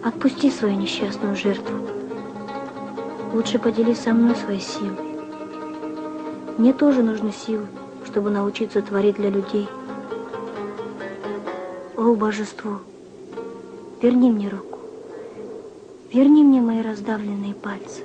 отпусти свою несчастную жертву. Лучше поделись со мной своей силой. Мне тоже нужны силы, чтобы научиться творить для людей. О, божество, верни мне руку. Верни мне мои раздавленные пальцы.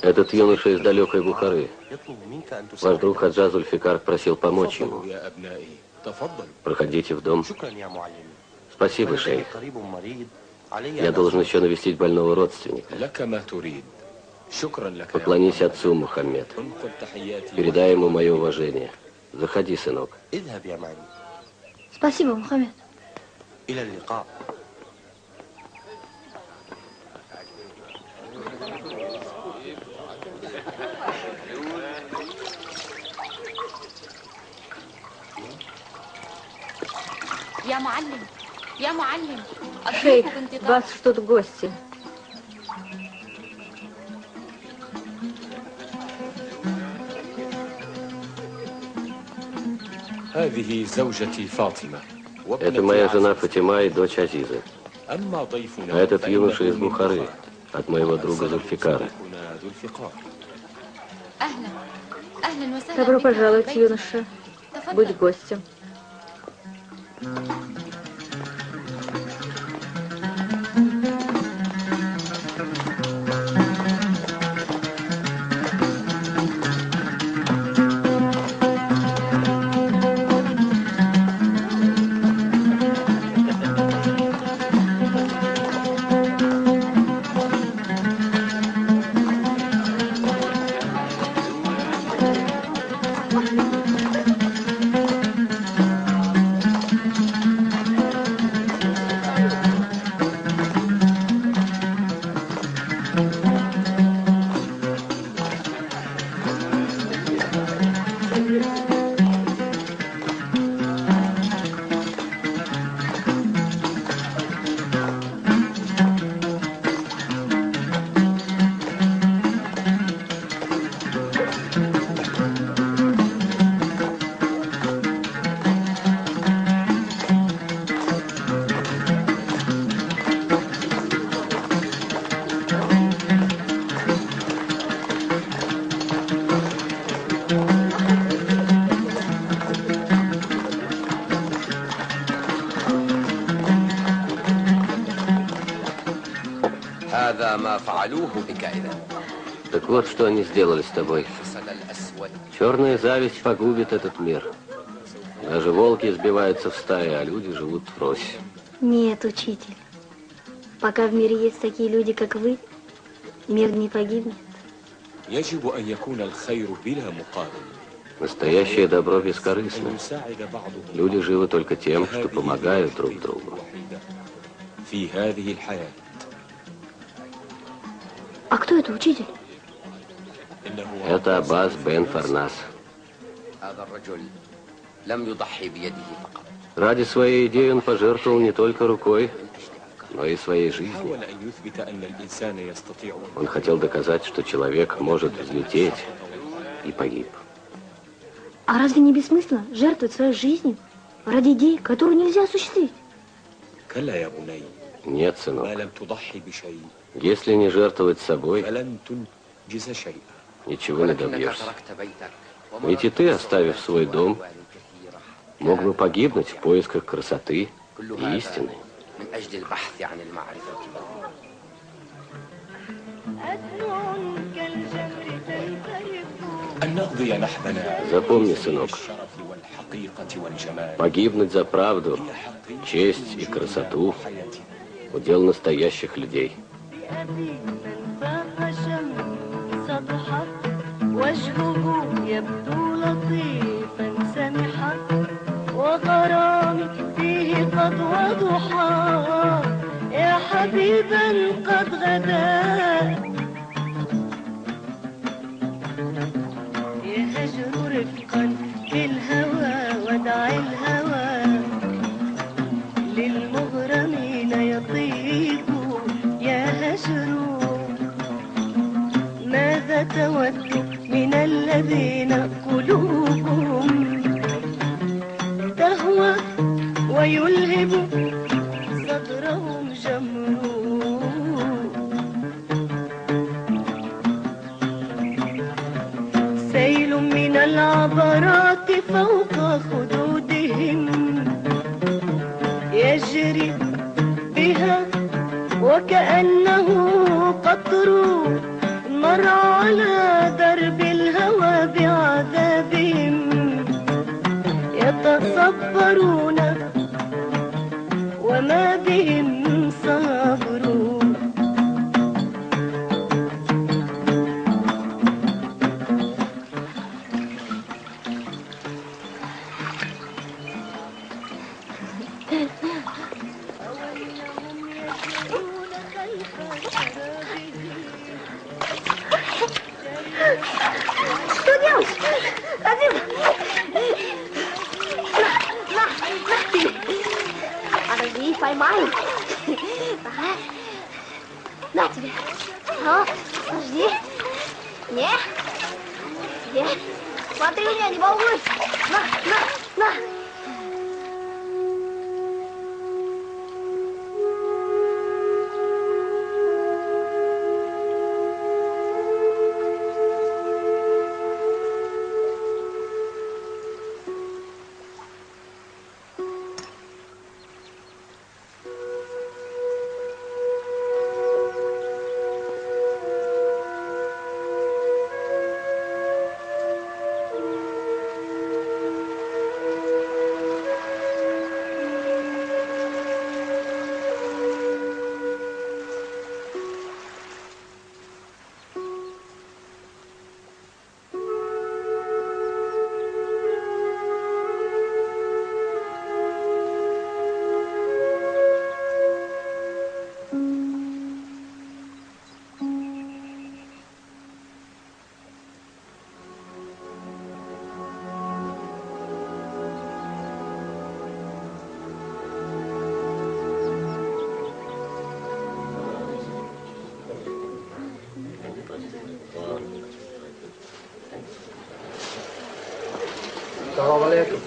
Этот юноша из далекой Бухары. Ваш друг Хаджа Зульфикар просил помочь ему. Проходите в дом. Спасибо, шейх. Я должен еще навестить больного родственника. Поклонись отцу, Мухаммед. Передай ему мое уважение. Заходи, сынок. Спасибо, Мухаммед. Шейх, вас ждут гости. Это моя жена Фатима и дочь Азиза. А этот юноша из Бухары, от моего друга Зульфикара. Добро пожаловать, юноша. Будь гостем. Так вот, что они сделали с тобой. Черная зависть погубит этот мир. Даже волки сбиваются в стаи, а люди живут в росе. Нет, учитель. Пока в мире есть такие люди, как вы, мир не погибнет. Настоящее добро бескорыстно. Люди живы только тем, что помогают друг другу. А кто это, учитель? Это Аббас бен Фарнас. Ради своей идеи он пожертвовал не только рукой, но и своей жизнью. Он хотел доказать, что человек может взлететь, и погиб. А разве не бессмысленно жертвовать своей жизнью ради идеи, которую нельзя осуществить? Нет, сынок. Если не жертвовать собой, ничего не добьешься. Ведь и ты, оставив свой дом, мог бы погибнуть в поисках красоты и истины. Запомни, сынок, погибнуть за правду, честь и красоту – удел настоящих людей. تود من الذين قلوبهم تهوى ويلهب صدرهم جمر سيل من العبرات فوق خدودهم يجري بها وكأنه قطر مر على درب الهوى بعذابهم يتصبرون وما بهم صبر. Что делаешь? Один. На тебе. Подожди, поймаю. Ага. На тебе. Ну, подожди. Не. Где? Смотри у меня, не волнуйся. На. السلام عليكم.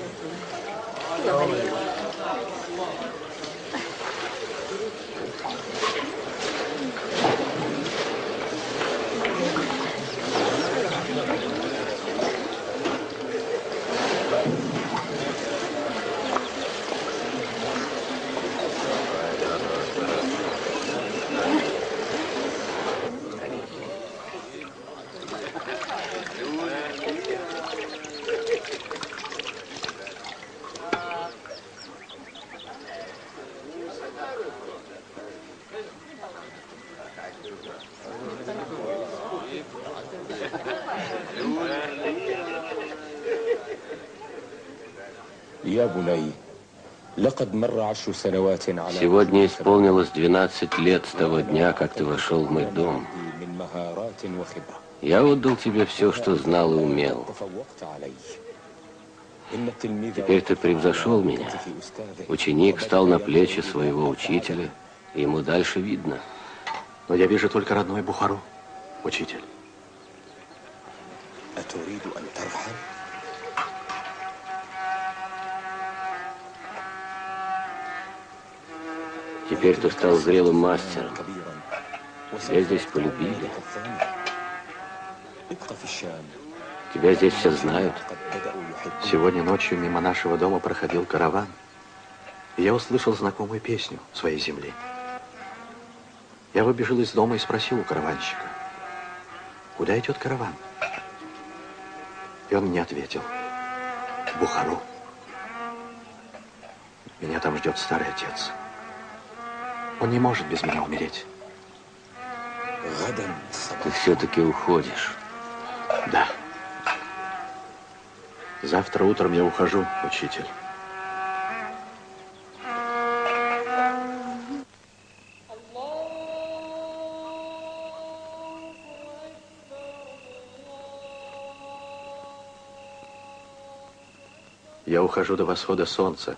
Сегодня исполнилось 12 лет с того дня, как ты вошел в мой дом. Я отдал тебе все, что знал и умел. Теперь ты превзошел меня. Ученик стал на плечи своего учителя, и ему дальше видно. Но я вижу только родной Бухару, учитель. Теперь ты стал зрелым мастером. Тебя здесь полюбили. Тебя здесь все знают. Сегодня ночью мимо нашего дома проходил караван. И я услышал знакомую песню своей земли. Я выбежал из дома и спросил у караванщика, куда идет караван? И он мне ответил, в Бухару. Меня там ждет старый отец. Он не может без меня умереть. Ты все-таки уходишь. Да. Завтра утром я ухожу, учитель. Я ухожу до восхода солнца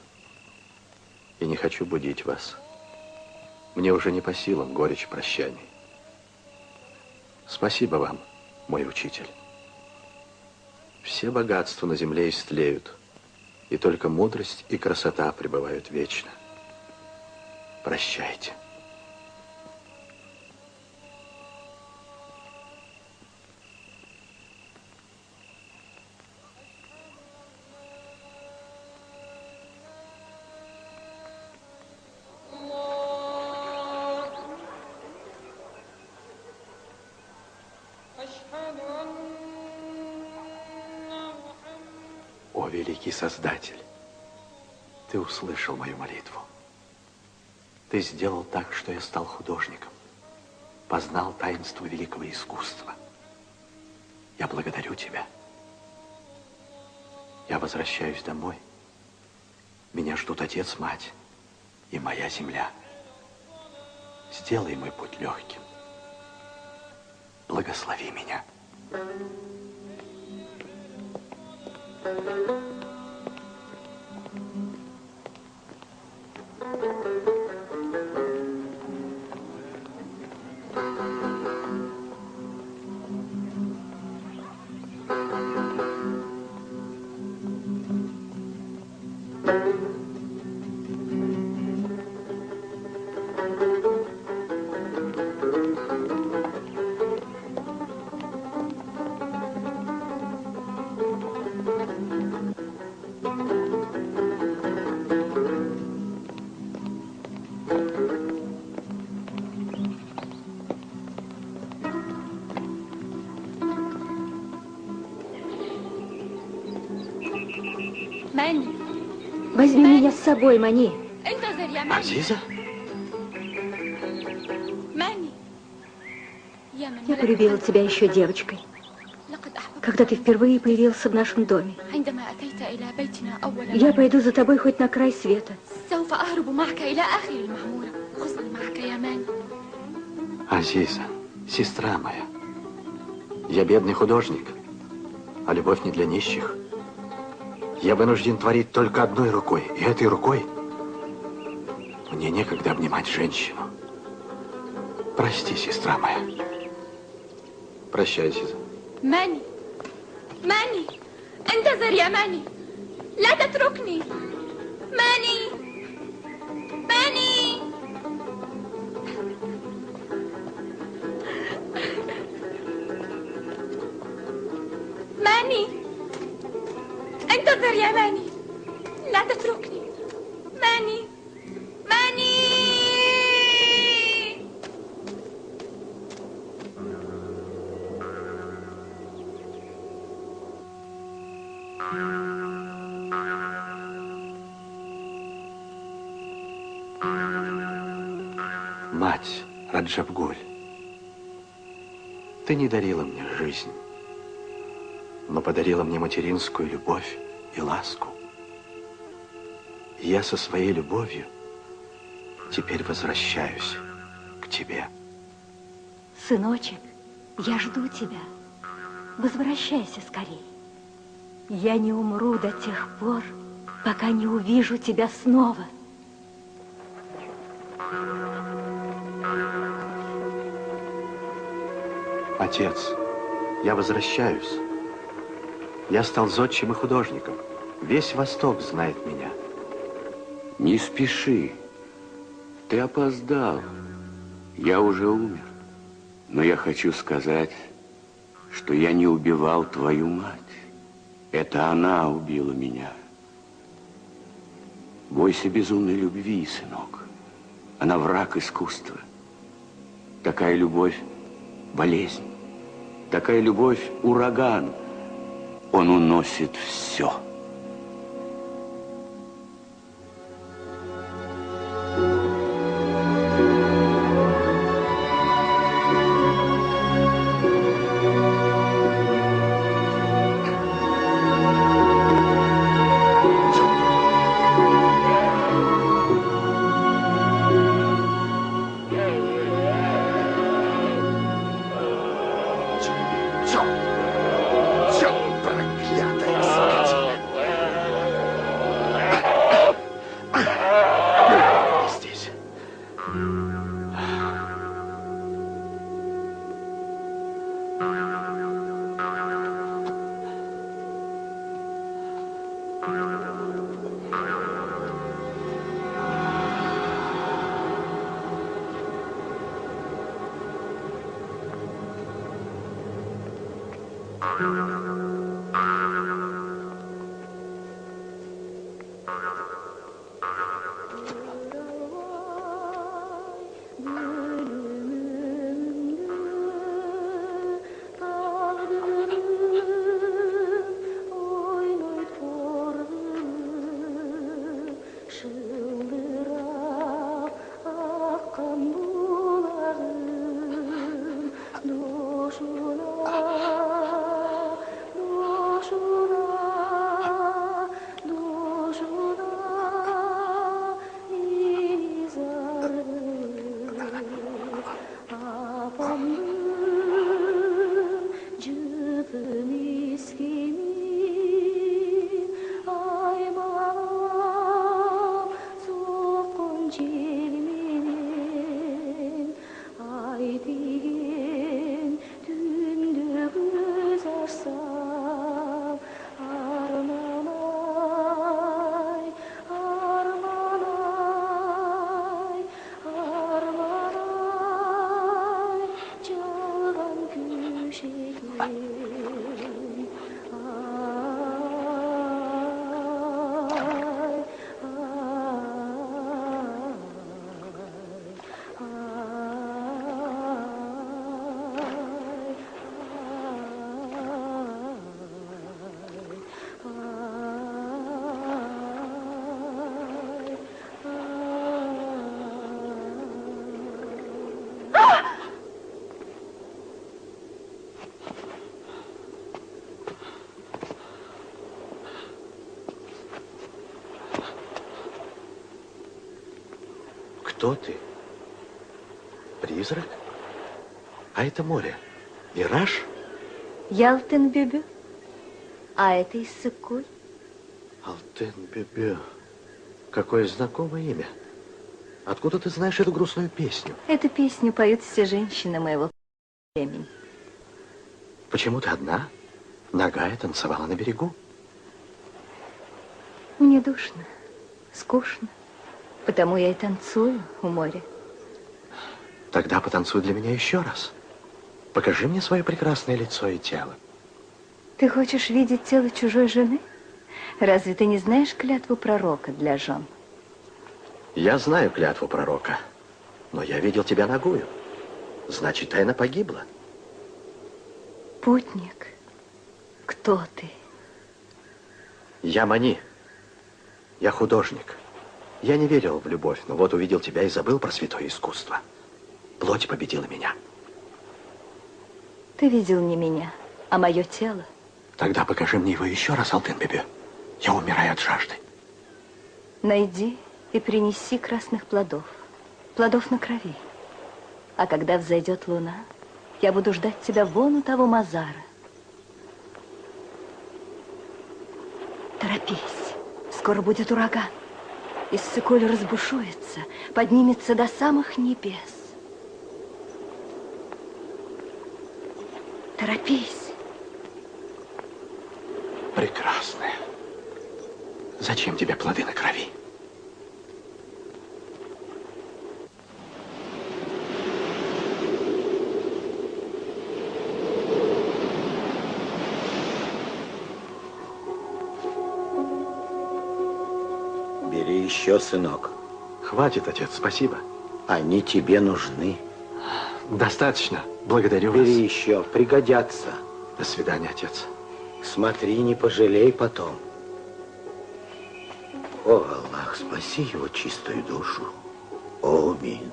и не хочу будить вас. Мне уже не по силам горечь прощаний. Спасибо вам, мой учитель. Все богатства на земле истлеют, и только мудрость и красота пребывают вечно. Прощайте. О, великий Создатель, ты услышал мою молитву. Ты сделал так, что я стал художником, познал таинство великого искусства. Я благодарю тебя. Я возвращаюсь домой. Меня ждут отец, мать и моя земля. Сделай мой путь легким. Благослови меня. Возьми меня с собой, Мани. Азиза? Я полюбила тебя еще девочкой, когда ты впервые появился в нашем доме. Я пойду за тобой хоть на край света. Азиза, сестра моя, я бедный художник, а любовь не для нищих. Я вынужден творить только одной рукой, и этой рукой мне некогда обнимать женщину. Прости, сестра моя. Прощай, Азиза. ماني ماني انتظر يا ماني لا تتركني ماني ماني ماني انتظر يا ماني لا تتركني ماني ماني Мать Раджабгуль, ты не дарила мне жизнь, но подарила мне материнскую любовь и ласку. И я со своей любовью теперь возвращаюсь к тебе. Сыночек, я жду тебя. Возвращайся скорей. Я не умру до тех пор, пока не увижу тебя снова. Отец, я возвращаюсь. Я стал зодчим и художником. Весь Восток знает меня. Не спеши. Ты опоздал. Я уже умер. Но я хочу сказать, что я не убивал твою мать. Это она убила меня. Бойся безумной любви, сынок. Она враг искусства. Такая любовь — болезнь. Такая любовь — ураган. Он уносит все. Кто ты? Призрак? А это море. Мираж? Я Алтын Бебе. А это Иссык-Куль. Алтын Бебе. Какое знакомое имя. Откуда ты знаешь эту грустную песню? Эту песню поют все женщины моего племени. Почему ты одна, нагая, танцевала на берегу? Мне душно, скучно. Потому я и танцую у моря. Тогда потанцуй для меня еще раз. Покажи мне свое прекрасное лицо и тело. Ты хочешь видеть тело чужой жены? Разве ты не знаешь клятву пророка для жен? Я знаю клятву пророка, но я видел тебя нагую. Значит, тайна погибла. Путник, кто ты? Я Мани. Я художник. Я не верил в любовь, но вот увидел тебя и забыл про святое искусство. Плоть победила меня. Ты видел не меня, а мое тело. Тогда покажи мне его еще раз, Алтын Бебе. Я умираю от жажды. Найди и принеси красных плодов. Плодов на крови. А когда взойдет луна, я буду ждать тебя вон у того мазара. Торопись, скоро будет ураган. Иссык-Куль разбушуется, поднимется до самых небес. Торопись. Прекрасная. Зачем тебе плоды на крови? Бери еще, сынок. Хватит, отец, спасибо. Они тебе нужны. Достаточно. Благодарю вас. Бери еще, пригодятся. До свидания, отец. Смотри, не пожалей потом. О, Аллах, спаси его чистую душу. Аминь.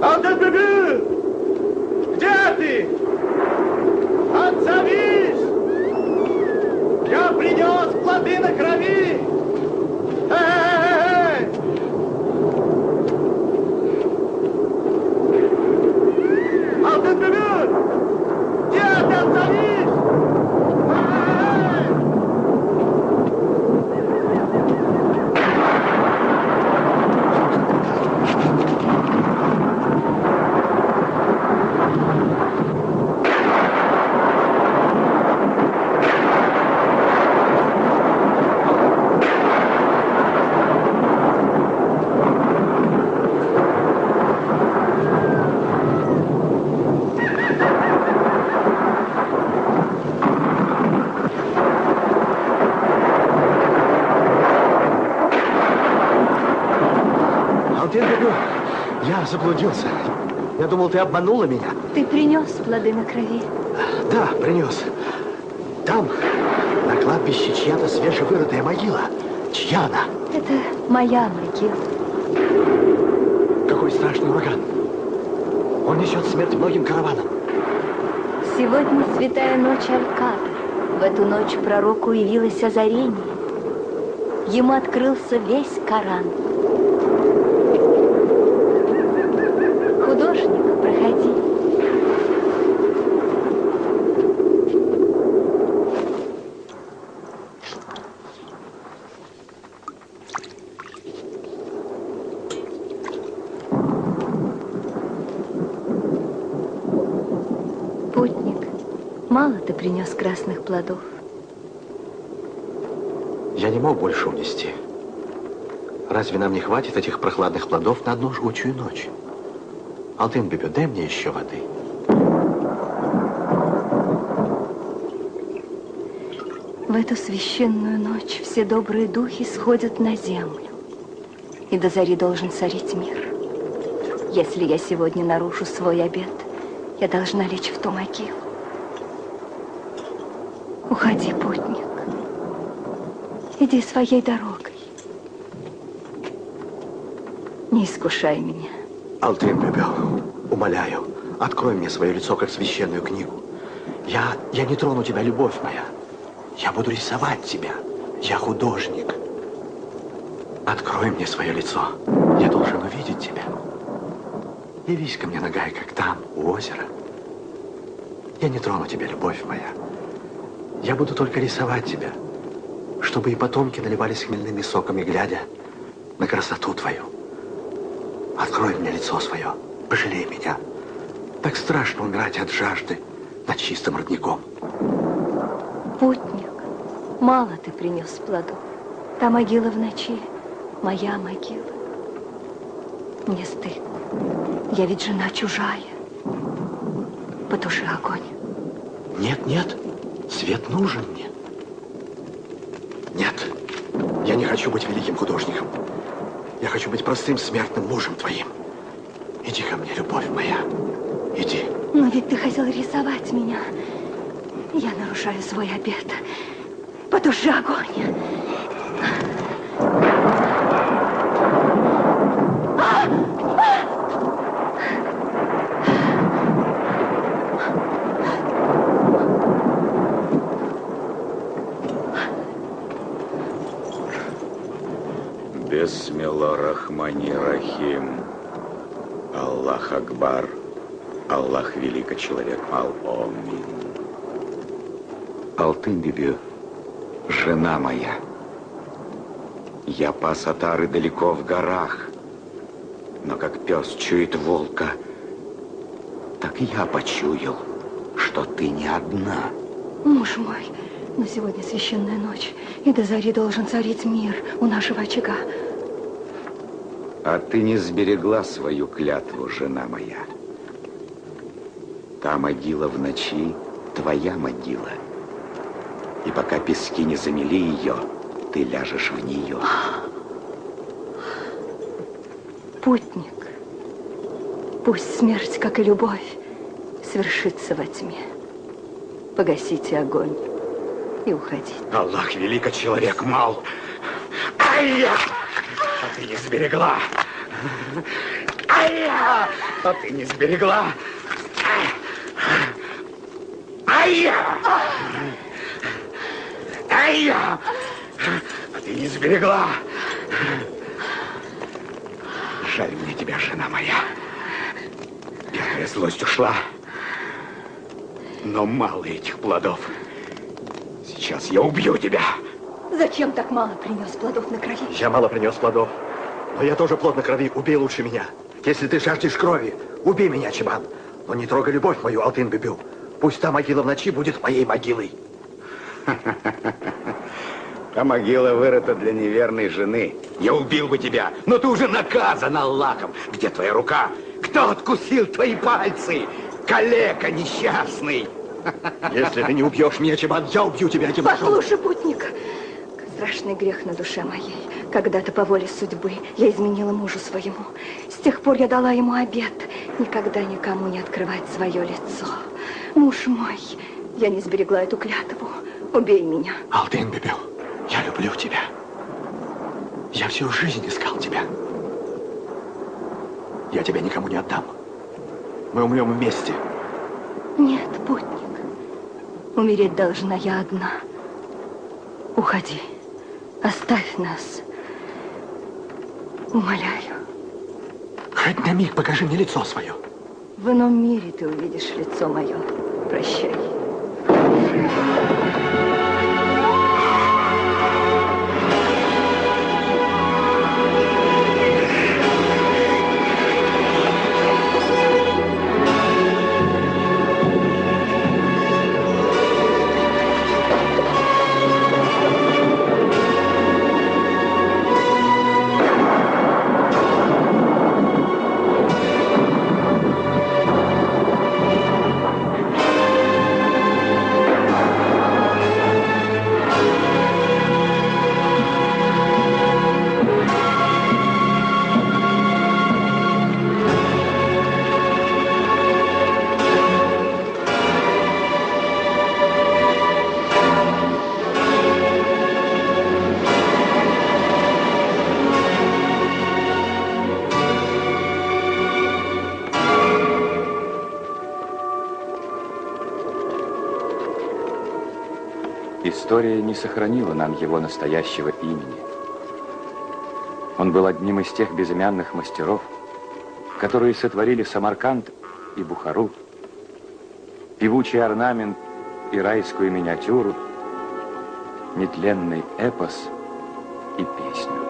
Алтын Бебе! Где ты? Отзовись! Я принес плоды на крови! Эй! Алтын Бебе! Где ты? Отзовись! Я заблудился. Я думал, ты обманула меня. Ты принес плоды на крови? Да, принес. Там, на кладбище, чья-то свежевырытая могила. Чья она? Это моя могила. Какой страшный ураган. Он несет смерть многим караванам. Сегодня святая ночь Аль-Кадр. В эту ночь пророку явилось озарение. Ему открылся весь Коран. Художник, проходи. Путник, мало ты принес красных плодов. Я не мог больше унести. Разве нам не хватит этих прохладных плодов на одну жгучую ночь? Алтын Бибю, дай мне еще воды. В эту священную ночь все добрые духи сходят на землю, и до зари должен царить мир. Если я сегодня нарушу свой обет, я должна лечь в ту могилу. Уходи, путник. Иди своей дорогой. Не искушай меня. Алтын Бибю, умоляю, открой мне свое лицо, как священную книгу. Я не трону тебя, любовь моя. Я буду рисовать тебя. Я художник. Открой мне свое лицо. Я должен увидеть тебя. Явись ко мне, нагая, как там, у озера. Я не трону тебя, любовь моя. Я буду только рисовать тебя, чтобы и потомки наливались хмельными соками, глядя на красоту твою. Открой мне лицо свое, пожалей меня. Так страшно умирать от жажды над чистым родником. Путник, мало ты принес плодов. Та могила в ночи, моя могила. Мне стыдно. Я ведь жена чужая. Потуши огонь. Нет, нет, свет нужен мне. Нет, я не хочу быть великим художником. Я хочу быть простым смертным мужем твоим. Иди ко мне, любовь моя. Иди. Но ведь ты хотел рисовать меня. Я нарушаю свой обет. Потуши огонь. Бисмилла Рахмани Рахим. Аллах Акбар. Аллах велико, человек мал. Амин. Алтын Бибю, жена моя. Я пас отары далеко в горах, но как пес чует волка, так я почуял, что ты не одна. Муж мой, но сегодня священная ночь, и до зари должен царить мир у нашего очага. А ты не сберегла свою клятву, жена моя. Та могила в ночи твоя могила. И пока пески не замели ее, ты ляжешь в нее. Путник, пусть смерть, как и любовь, свершится во тьме. Погасите огонь и уходите. Аллах велико, человек мал. Ай-я! А ты не сберегла. Ай-я! А ты не сберегла. Ай-я! Ай-я! А ты не сберегла. Жаль мне тебя, жена моя. Первая злость ушла. Но мало этих плодов. Сейчас я убью тебя. Зачем так мало принес плодов на крови? Я мало принес плодов, но я тоже плод на крови. Убей лучше меня. Если ты жаждешь крови, убей меня, Чебан. Но не трогай любовь мою, Алтын Бибю. Пусть та могила в ночи будет моей могилой. А могила вырыта для неверной жены. Я убил бы тебя, но ты уже наказан Аллахом. Где твоя рука? Кто откусил твои пальцы? Калека несчастный. Если ты не убьешь меня, Чебан, я убью тебя этим ножом. Послушай, путник, страшный грех на душе моей. Когда-то по воле судьбы я изменила мужу своему. С тех пор я дала ему обет никогда никому не открывать свое лицо. Муж мой, я не сберегла эту клятву. Убей меня. Алтын Бибю, я люблю тебя. Я всю жизнь искал тебя. Я тебя никому не отдам. Мы умрем вместе. Нет, путник. Умереть должна я одна. Уходи. Оставь нас. Умоляю. Хоть на миг покажи мне лицо свое. В ином мире ты увидишь лицо мое. Прощай. История не сохранила нам его настоящего имени. Он был одним из тех безымянных мастеров, которые сотворили Самарканд и Бухару, певучий орнамент и райскую миниатюру, нетленный эпос и песню.